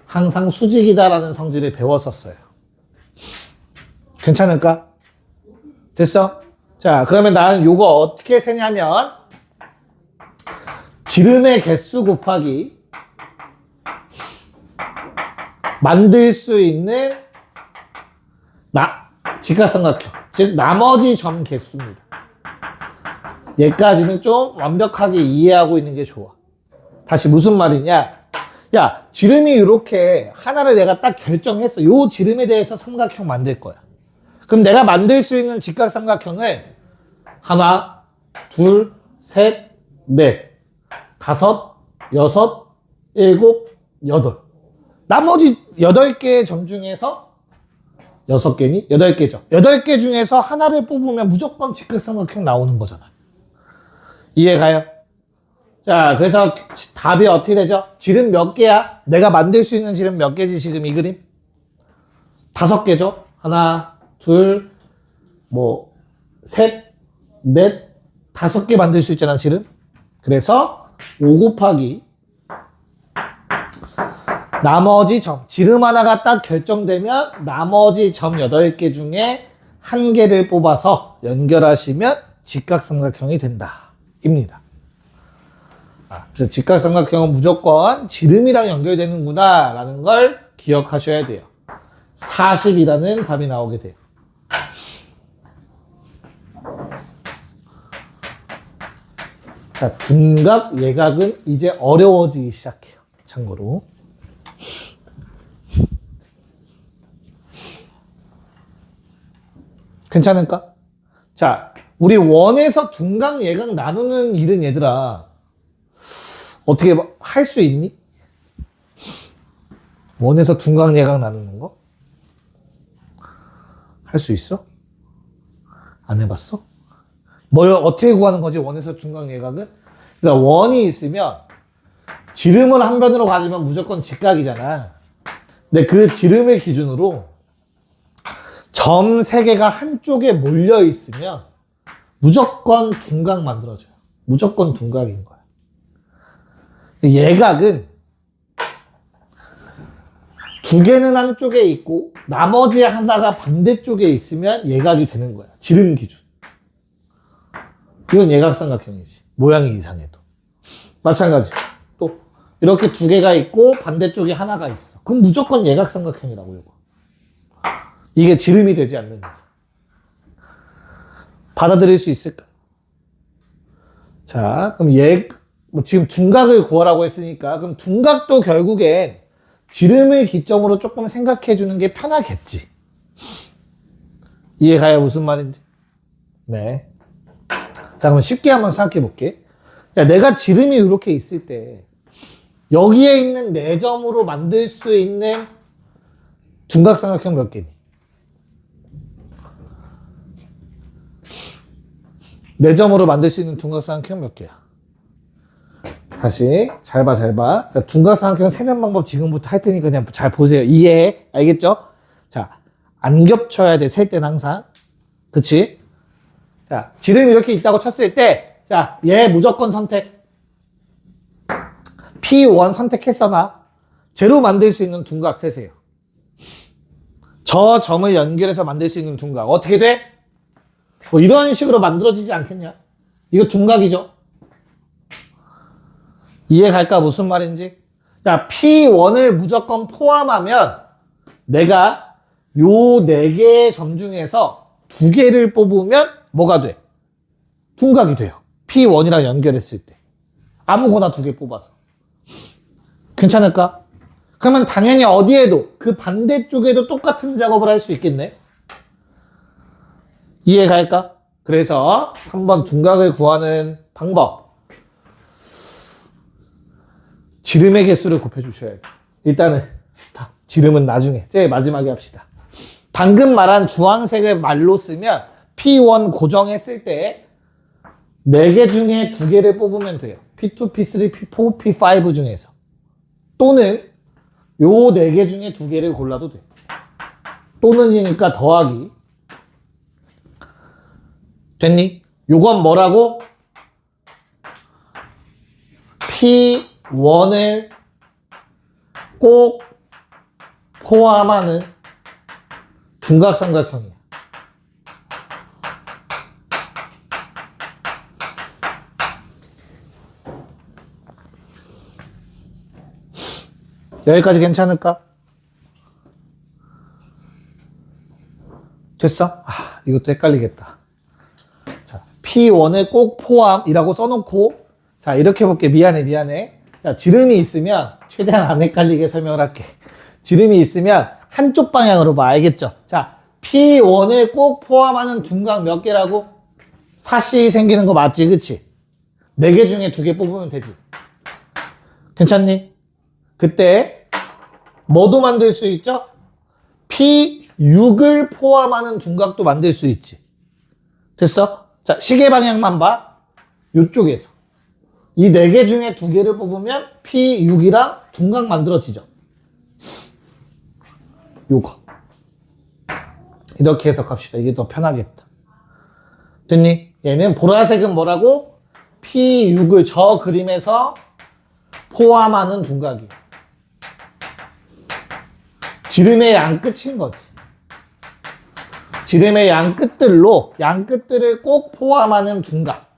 Speaker 1: 항상 수직이다라는 성질을 배웠었어요. 괜찮을까? 됐어? 자, 그러면 나는 요거 어떻게 세냐면 지름의 개수 곱하기 만들 수 있는 직각삼각형, 즉 나머지 점 개수입니다. 얘까지는 좀 완벽하게 이해하고 있는 게 좋아. 다시 무슨 말이냐? 야, 지름이 이렇게 하나를 내가 딱 결정했어. 요 지름에 대해서 삼각형 만들 거야. 그럼 내가 만들 수 있는 직각삼각형을 하나, 둘, 셋, 넷, 다섯, 여섯, 일곱, 여덟. 나머지 8개의 점 중에서 6개니? 8개죠. 8개 중에서 하나를 뽑으면 무조건 직각삼각형 나오는 거잖아. 이해가요? 자, 그래서 답이 어떻게 되죠? 지름 몇 개야? 내가 만들 수 있는 지름 몇 개지, 지금 이 그림? 5개죠? 하나, 둘, 셋, 넷, 5개 만들 수 있잖아, 지름? 그래서 5 곱하기 나머지 점, 지름 하나가 딱 결정되면 나머지 점 8개 중에 1개를 뽑아서 연결하시면 직각삼각형이 된다. 입니다. 그래서 직각삼각형은 무조건 지름이랑 연결되는구나 라는 걸 기억하셔야 돼요. 40이라는 답이 나오게 돼요. 자, 둔각, 예각은 이제 어려워지기 시작해요. 참고로. 괜찮을까? 자, 우리 원에서 둔각, 예각 나누는 일은 얘들아 어떻게 할 수 있니? 원에서 둔각, 예각 나누는 거? 할 수 있어? 안 해봤어? 어떻게 구하는 거지? 원에서 둔각, 예각은? 그러니까 원이 있으면 지름을 한 변으로 가지면 무조건 직각이잖아. 근데 그 지름을 기준으로 점 3개가 한쪽에 몰려 있으면 무조건 둔각 만들어져요. 무조건 둔각인 거야. 예각은 2개는 한쪽에 있고 나머지 하나가 반대쪽에 있으면 예각이 되는 거야. 지름 기준. 이건 예각삼각형이지. 모양이 이상해도. 마찬가지. 또 이렇게 2개가 있고 반대쪽에 하나가 있어. 그럼 무조건 예각삼각형이라고 이거. 이게 지름이 되지 않는 이상. 받아들일 수 있을까? 자, 그럼 지금 둔각을 구하라고 했으니까 그럼 둔각도 결국엔 지름을 기점으로 조금 생각해 주는 게 편하겠지. 이해가요? 무슨 말인지? 네. 자, 그럼 쉽게 한번 생각해 볼게. 야, 내가 지름이 이렇게 있을 때 여기에 있는 4점으로 만들 수 있는 둔각삼각형 몇 개니? 4점으로 만들 수 있는 둔각삼각형 몇 개야? 다시 잘 봐. 자, 둔각삼각형 세는 방법 지금부터 할 테니까 그냥 잘 보세요. 이해해. 알겠죠? 자, 안 겹쳐야 돼. 셀 때는 항상. 그치? 자, 지름이 이렇게 있다고 쳤을 때, 자, 얘 무조건 선택. P1 선택했어, 나. 제로 만들 수 있는 둔각 세세요. 저 점을 연결해서 만들 수 있는 둔각. 어떻게 돼? 뭐 이런 식으로 만들어지지 않겠냐? 이거 둔각이죠? 이해 갈까? 무슨 말인지? 자, P1을 무조건 포함하면 내가 요 4개의 점 중에서 2개를 뽑으면 뭐가 돼? 둔각이 돼요. P1이랑 연결했을 때. 아무거나 2개 뽑아서. 괜찮을까? 그러면 당연히 어디에도 그 반대쪽에도 똑같은 작업을 할 수 있겠네. 이해 갈까? 그래서 3번 둔각을 구하는 방법. 지름의 개수를 곱해주셔야 돼. 일단은 스탑. 지름은 나중에. 제일 마지막에 합시다. 방금 말한 주황색을 말로 쓰면 P1 고정했을 때 4개 중에 2개를 뽑으면 돼요. P2, P3, P4, P5 중에서. 또는 요 4개 중에 2개를 골라도 돼. 또는이니까 더하기. 됐니? 요건 뭐라고? P1을 꼭 포함하는 둔각삼각형이야. 여기까지 괜찮을까? 됐어? 아, 이것도 헷갈리겠다. 자, P1을 꼭 포함이라고 써놓고, 자, 이렇게 볼게. 미안해. 자, 지름이 있으면, 최대한 안 헷갈리게 설명을 할게. 지름이 있으면 한쪽 방향으로 봐. 알겠죠? 자, P1을 꼭 포함하는 둔각 몇 개라고? 사시 생기는 거 맞지? 그치? 4개 중에 2개 뽑으면 되지. 괜찮니? 그때 뭐도 만들 수 있죠? P6을 포함하는 둔각도 만들 수 있지. 됐어? 자, 시계 방향만 봐. 이쪽에서. 이 4개 중에 2개를 뽑으면 P6이랑 둔각 만들어지죠. 요거. 이렇게 해석합시다. 이게 더 편하겠다. 됐니? 얘는 보라색은 뭐라고? P6을 저 그림에서 포함하는 둔각이에요. 지름의 양 끝인 거지. 지름의 양 끝들을 꼭 포함하는 둔각.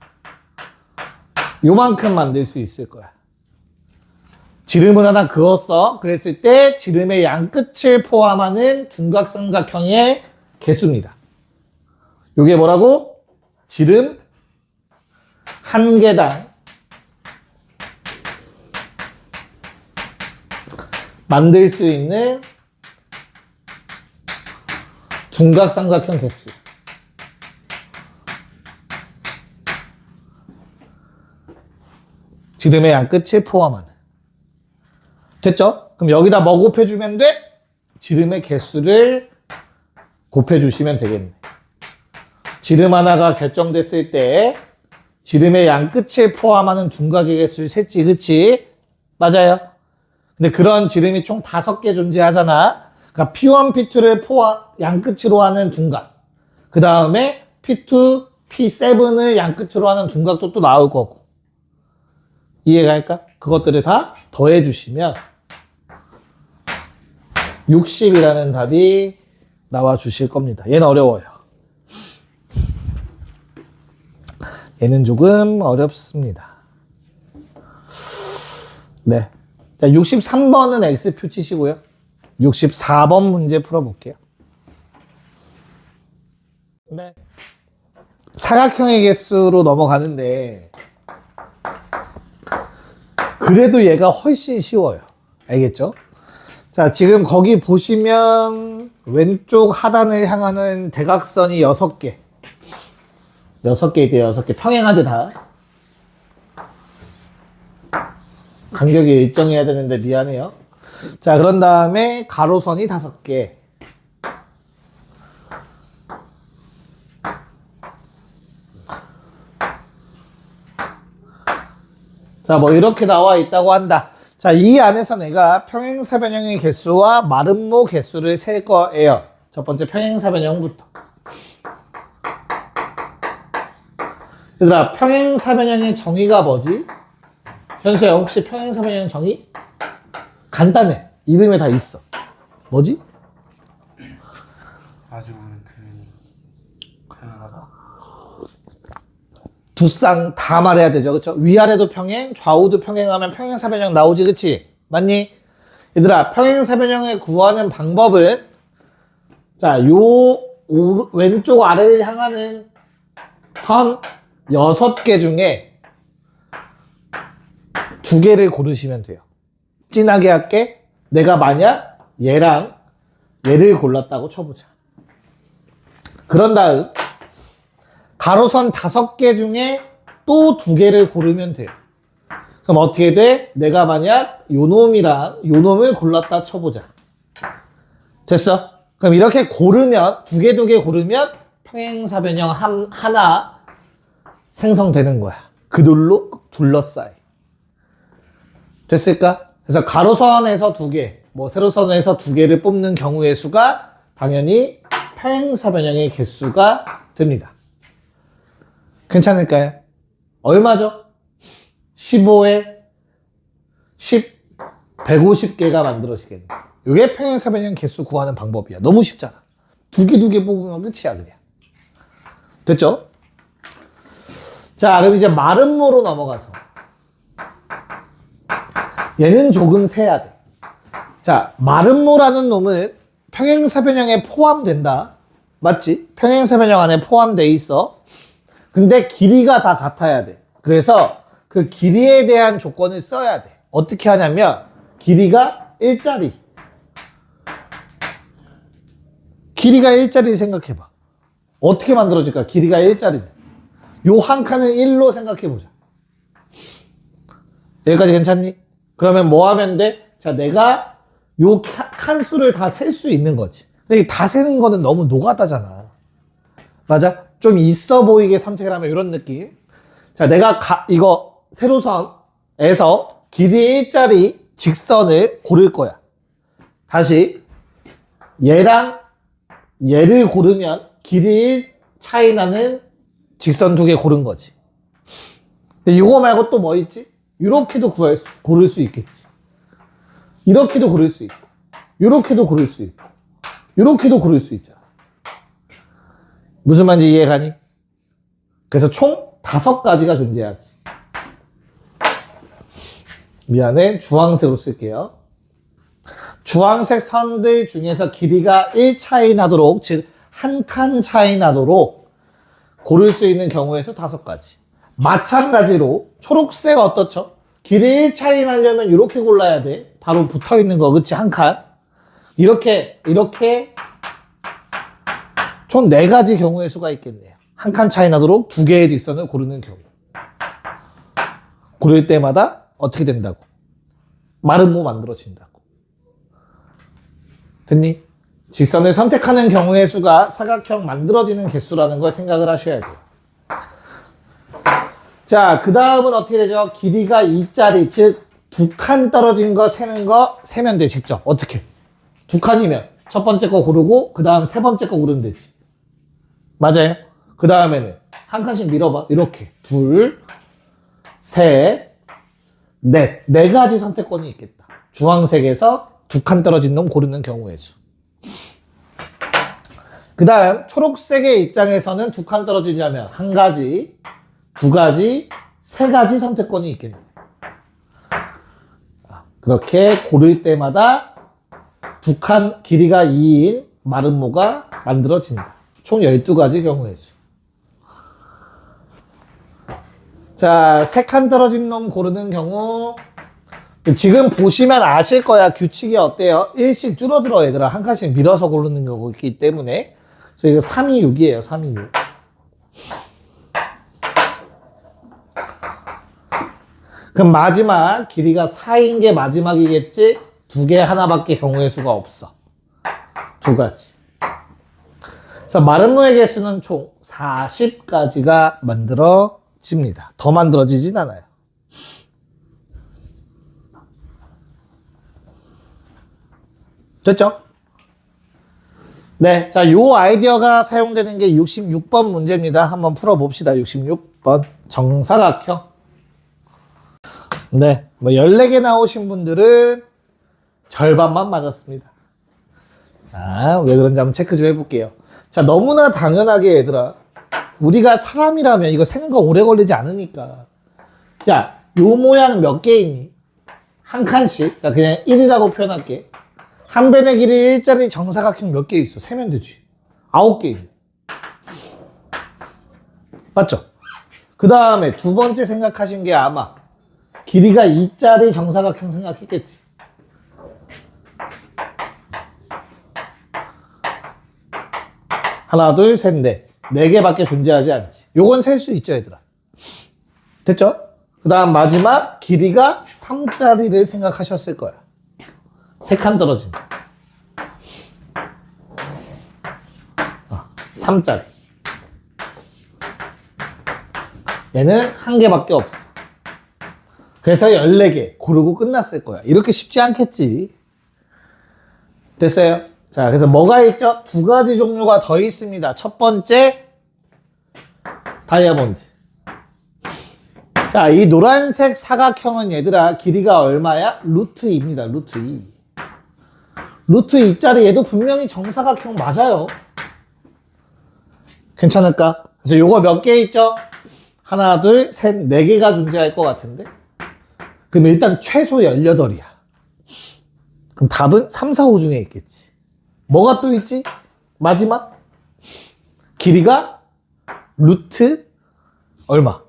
Speaker 1: 요만큼 만들 수 있을 거야. 지름을 하나 그었어. 그랬을 때 지름의 양 끝을 포함하는 둔각삼각형의 개수입니다. 요게 뭐라고? 지름 한 개당 만들 수 있는 둔각삼각형 개수. 지름의 양 끝을 포함하는. 됐죠? 그럼 여기다 뭐 곱해주면 돼? 지름의 개수를 곱해주시면 되겠네. 지름 하나가 결정됐을 때 지름의 양 끝을 포함하는 둔각의 개수를 셌지, 그치? 맞아요. 근데 그런 지름이 총 5개 존재하잖아. 그러니까 P1, P2를 양끝으로 하는 둔각. 그 다음에 P2, P7을 양끝으로 하는 둔각도 또 나올 거고. 이해가 할까? 그것들을 다 더해 주시면 60이라는 답이 나와 주실 겁니다. 얘는 어려워요. 얘는 조금 어렵습니다. 네. 자, 63번은 X표 치시고요. 64번 문제 풀어볼게요. 네. 사각형의 개수로 넘어가는데, 그래도 얘가 훨씬 쉬워요. 알겠죠? 자, 지금 거기 보시면 왼쪽 하단을 향하는 대각선이 6개. 6개 있대요, 6개. 평행하대 다. 간격이 일정해야 되는데 미안해요. 자, 그런 다음에 가로선이 5개. 자, 뭐 이렇게 나와 있다고 한다. 자, 이 안에서 내가 평행사변형의 개수와 마름모 개수를 셀 거예요. 첫 번째 평행사변형부터. 얘들아, 평행사변형의 정의가 뭐지? 현수야, 혹시 평행사변형 정의? 간단해. 이름에 다 있어. 뭐지?
Speaker 2: 마주보는 틀이 가능하다.
Speaker 1: 두 쌍 다 말해야 되죠. 그쵸? 위아래도 평행, 좌우도 평행하면 평행사변형 나오지. 그치? 맞니? 얘들아, 평행사변형을 구하는 방법은 자, 왼쪽 아래를 향하는 선 6개 중에 2개를 고르시면 돼요. 진하게 할게. 내가 만약 얘랑 얘를 골랐다고 쳐보자. 그런 다음 가로선 5개 중에 또 2개를 고르면 돼요. 그럼 어떻게 돼? 내가 만약 요 놈이랑 요 놈을 골랐다 쳐보자. 됐어? 그럼 이렇게 고르면 2개 고르면 평행사변형 하나 생성되는 거야. 그들로 둘러싸이. 됐을까? 그래서 가로선에서 2개, 뭐 세로선에서 2개를 뽑는 경우의 수가 당연히 평행사변형의 개수가 됩니다. 괜찮을까요? 얼마죠? 15에 10, 150개가 만들어지겠네. 이게 평행사변형 개수 구하는 방법이야. 너무 쉽잖아. 2개 뽑으면 끝이야, 그냥. 됐죠? 자, 그럼 이제 마름모로 넘어가서. 얘는 조금 세야 돼. 자, 마름모라는 놈은 평행사변형에 포함된다. 맞지? 평행사변형 안에 포함돼 있어. 근데 길이가 다 같아야 돼. 그래서 그 길이에 대한 조건을 써야 돼. 어떻게 하냐면 길이가 1짜리. 길이가 1짜리 생각해봐. 어떻게 만들어질까? 길이가 1짜리. 요 한 칸은 1로 생각해보자. 여기까지 괜찮니? 그러면 뭐 하면 돼? 자, 내가 요 칸수를 다 셀 수 있는 거지. 근데 다 세는 거는 너무 노가다잖아. 맞아? 좀 있어 보이게 선택을 하면 이런 느낌. 자, 내가 이거 세로선에서 길이 1짜리 직선을 고를 거야. 다시 얘랑 얘를 고르면 길이 1 차이 나는 직선 2개 고른 거지. 근데 이거 말고 또 뭐 있지? 이렇게도 고를 수 있겠지. 이렇게도 고를 수 있고, 이렇게도 고를 수 있고, 이렇게도 고를 수 있잖아. 무슨 말인지 이해가니? 그래서 총 5가지가 존재하지. 미안해, 주황색으로 쓸게요. 주황색 선들 중에서 길이가 1 차이 나도록, 즉 한 칸 차이 나도록 고를 수 있는 경우의 수 5가지. 마찬가지로 초록색 어떻죠? 길이 1 차이 나려면 이렇게 골라야 돼. 바로 붙어 있는 거, 그치? 한 칸. 이렇게 총 4가지 경우의 수가 있겠네요. 한 칸 차이 나도록 2개의 직선을 고르는 경우. 고를 때마다 어떻게 된다고? 마름모 만들어진다고. 됐니? 직선을 선택하는 경우의 수가 사각형 만들어지는 개수라는 걸 생각을 하셔야 돼요. 자, 그 다음은 어떻게 되죠? 길이가 2짜리, 즉 두 칸 떨어진 거 세는 거 세면 돼, 직접. 어떻게? 두 칸이면 첫 번째 거 고르고 그 다음 세 번째 거 고르면 되지. 맞아요? 그 다음에는 한 칸씩 밀어봐. 이렇게 둘, 셋, 넷. 네 가지 선택권이 있겠다. 주황색에서 두 칸 떨어진 놈 고르는 경우의 수. 그 다음 초록색의 입장에서는 두 칸 떨어지려면 한 가지, 두 가지, 세 가지 선택권이 있겠네. 그렇게 고를 때마다 두 칸 길이가 2인 마름모가 만들어진다. 총 12가지 경우의 수. 자, 세 칸 떨어진 놈 고르는 경우. 지금 보시면 아실 거야. 규칙이 어때요? 1씩 줄어들어, 얘들아. 한 칸씩 밀어서 고르는 거기 때문에. 그래서 이거 3, 2, 6이에요. 3, 2, 6. 그럼 마지막 길이가 4인 게 마지막이겠지? 두 개 하나밖에 경우의 수가 없어. 두 가지. 그래서 마름모의 개수는 총 40가지가 만들어집니다. 더 만들어지진 않아요. 됐죠? 네. 자, 요 아이디어가 사용되는 게 66번 문제입니다. 한번 풀어봅시다. 66번. 정사각형. 네. 뭐 14개 나오신 분들은 절반만 맞았습니다. 자, 왜 그런지 한번 체크 좀 해볼게요. 자, 너무나 당연하게 얘들아. 우리가 사람이라면 이거 세는 거 오래 걸리지 않으니까. 야, 요 모양 몇 개 있니? 한 칸씩. 자, 그냥 1이라고 표현할게. 한 변의 길이 1짜리 정사각형 몇 개 있어? 세면 되지. 9개. 맞죠? 그 다음에 두 번째 생각하신 게 아마 길이가 2짜리 정사각형 생각했겠지. 하나, 둘, 셋, 넷. 4개밖에 존재하지 않지. 요건 셀 수 있죠, 얘들아. 됐죠? 그 다음 마지막 길이가 3짜리를 생각하셨을 거야. 3칸 떨어진 거. 3짜리. 얘는 한 개밖에 없어. 그래서 14개 고르고 끝났을 거야. 이렇게 쉽지 않겠지. 됐어요? 자, 그래서 뭐가 있죠? 두 가지 종류가 더 있습니다. 첫 번째, 다이아몬드. 자, 이 노란색 사각형은 얘들아, 길이가 얼마야? 루트 2입니다. 루트 2. 루트 2짜리 얘도 분명히 정사각형 맞아요. 괜찮을까? 그래서 요거 몇 개 있죠? 하나, 둘, 셋, 4개가 존재할 것 같은데? 그럼 일단 최소 18이야. 그럼 답은 3, 4, 5 중에 있겠지. 뭐가 또 있지? 마지막? 길이가 루트 얼마?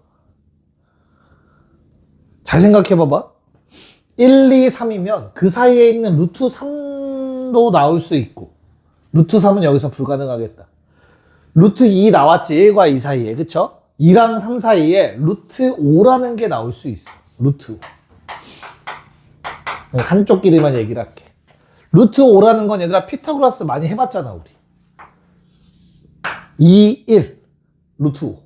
Speaker 1: 잘 생각해봐봐. 1, 2, 3이면 그 사이에 있는 루트 3도 나올 수 있고, 루트 3은 여기서 불가능하겠다. 루트 2 나왔지, 1과 2 사이에. 그쵸? 2랑 3 사이에 루트 5라는 게 나올 수 있어. 루트 5. 한쪽 길이만 얘기를 할게. 루트 5라는 건 얘들아 피타고라스 많이 해봤잖아, 우리. 2, 1. 루트 5.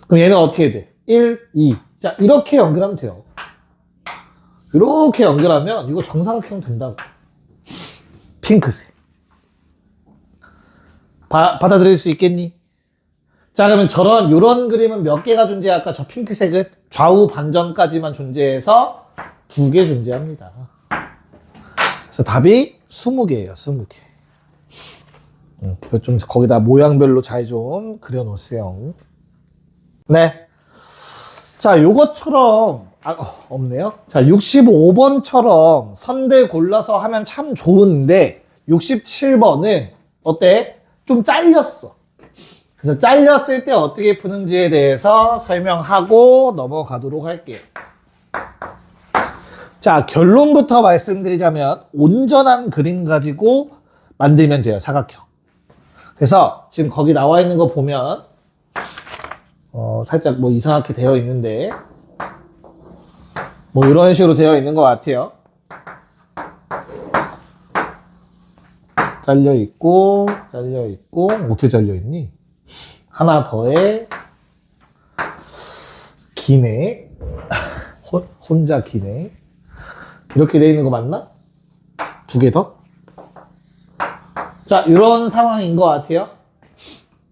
Speaker 1: 그럼 얘는 어떻게 돼? 1, 2. 자, 이렇게 연결하면 돼요. 이렇게 연결하면 이거 정사각형 된다고. 핑크색. 받아들일 수 있겠니? 자, 그러면 요런 그림은 몇 개가 존재할까? 저 핑크색은 좌우 반전까지만 존재해서 2개 존재합니다. 그래서 답이 20개예요, 20개. 좀 거기다 모양별로 잘 좀 그려놓으세요. 네. 자, 요것처럼, 없네요. 자, 65번처럼 선대 골라서 하면 참 좋은데, 67번은 어때? 좀 잘렸어. 그래서 잘렸을 때 어떻게 푸는지에 대해서 설명하고 넘어가도록 할게요. 자, 결론부터 말씀드리자면 온전한 그림 가지고 만들면 돼요, 사각형. 그래서 지금 거기 나와 있는 거 보면 살짝 뭐 이상하게 되어 있는데 뭐 이런 식으로 되어 있는 것 같아요. 잘려 있고 어떻게 잘려 있니? 하나 더해 기네. 혼자 기네. 이렇게 돼 있는 거 맞나? 두 개 더? 자, 이런 상황인 것 같아요.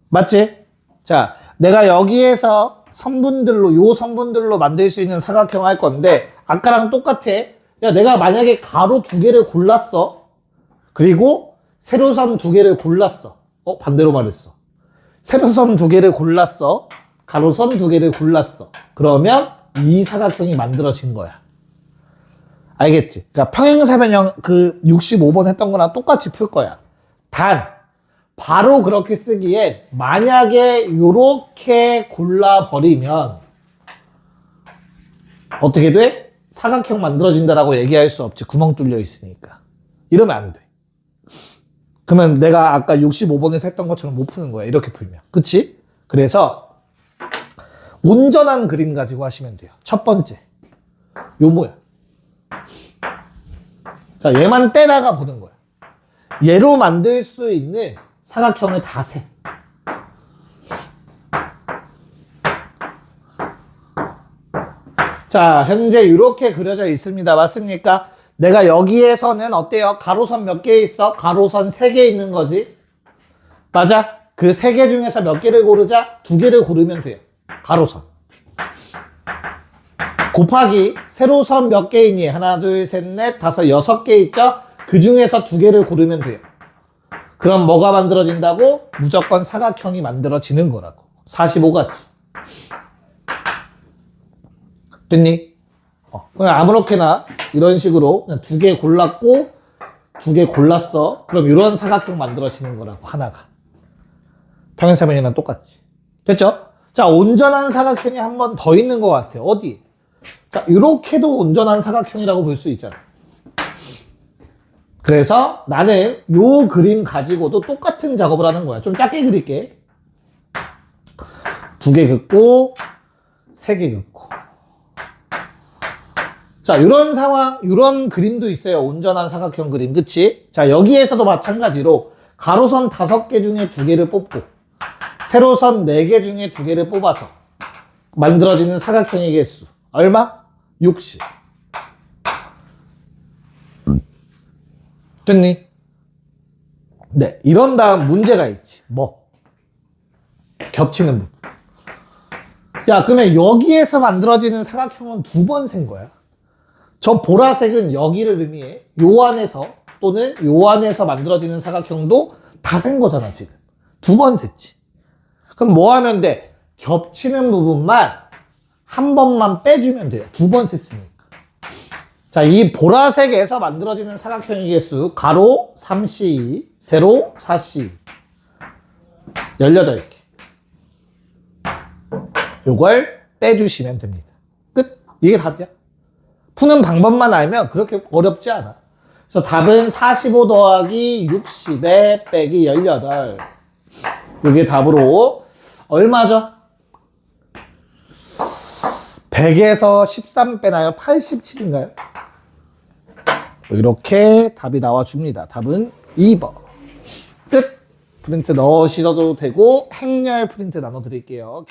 Speaker 1: 맞지? 자, 내가 여기에서 요 선분들로 만들 수 있는 사각형 할 건데, 아까랑 똑같아. 야, 내가 만약에 가로 두 개를 골랐어. 그리고 세로선 두 개를 골랐어. 반대로 말했어. 세로선 두 개를 골랐어. 가로선 두 개를 골랐어. 그러면 이 사각형이 만들어진 거야. 알겠지? 그러니까 평행사변형 그 65번 했던 거랑 똑같이 풀 거야. 단, 바로 그렇게 쓰기에 만약에 요렇게 골라버리면 어떻게 돼? 사각형 만들어진다라고 얘기할 수 없지. 구멍 뚫려 있으니까. 이러면 안 돼. 그러면 내가 아까 65번에서 했던 것처럼 못 푸는 거야. 이렇게 풀면. 그치? 그래서 온전한 그림 가지고 하시면 돼요. 첫 번째. 요 뭐야? 자, 얘만 떼다가 보는 거야. 얘로 만들 수 있는 사각형을 다 세. 자, 현재 이렇게 그려져 있습니다. 맞습니까? 내가 여기에서는 어때요? 가로선 몇 개 있어? 가로선 3개 있는 거지. 맞아? 그 3개 중에서 몇 개를 고르자? 2개를 고르면 돼요. 가로선. 곱하기 세로선 몇 개 있니? 하나, 둘, 셋, 넷, 다섯, 6개 있죠? 그 중에서 2개를 고르면 돼요. 그럼 뭐가 만들어진다고? 무조건 사각형이 만들어지는 거라고. 45가지. 됐니? 그냥 아무렇게나 이런 식으로 그냥 2개 골랐고 2개 골랐어. 그럼 이런 사각형 만들어지는 거라고, 하나가. 평행사변이랑 똑같지. 됐죠? 자, 온전한 사각형이 한 번 더 있는 것 같아요. 어디? 자, 이렇게도 온전한 사각형이라고 볼 수 있잖아. 그래서 나는 요 그림 가지고도 똑같은 작업을 하는 거야. 좀 작게 그릴게. 2개 긋고 3개 긋고. 자, 이런 상황, 이런 그림도 있어요. 온전한 사각형 그림. 그치? 자, 여기에서도 마찬가지로 가로선 5개 중에 2개를 뽑고 세로선 4개 중에 2개를 뽑아서 만들어지는 사각형의 개수. 얼마? 60. 됐니? 네, 이런 다음 문제가 있지. 뭐? 겹치는 부분. 야, 그러면 여기에서 만들어지는 사각형은 2번 센 거야. 저 보라색은 여기를 의미해. 요 안에서 또는 요 안에서 만들어지는 사각형도 다 센 거잖아, 지금. 2번 셌지. 그럼 뭐 하면 돼? 겹치는 부분만 한 번만 빼주면 돼요. 2번 셌으니까. 자, 이 보라색에서 만들어지는 사각형의 개수, 가로 3C, 세로 4C. 18개. 요걸 빼주시면 됩니다. 끝. 이게 답이야. 푸는 방법만 알면 그렇게 어렵지 않아. 그래서 답은 45 더하기 60에 빼기 18. 이게 답으로 얼마죠? 100에서 13 빼나요? 87인가요? 이렇게 답이 나와줍니다. 답은 2번. 끝! 프린트 넣으셔도 되고 행렬 프린트 나눠드릴게요.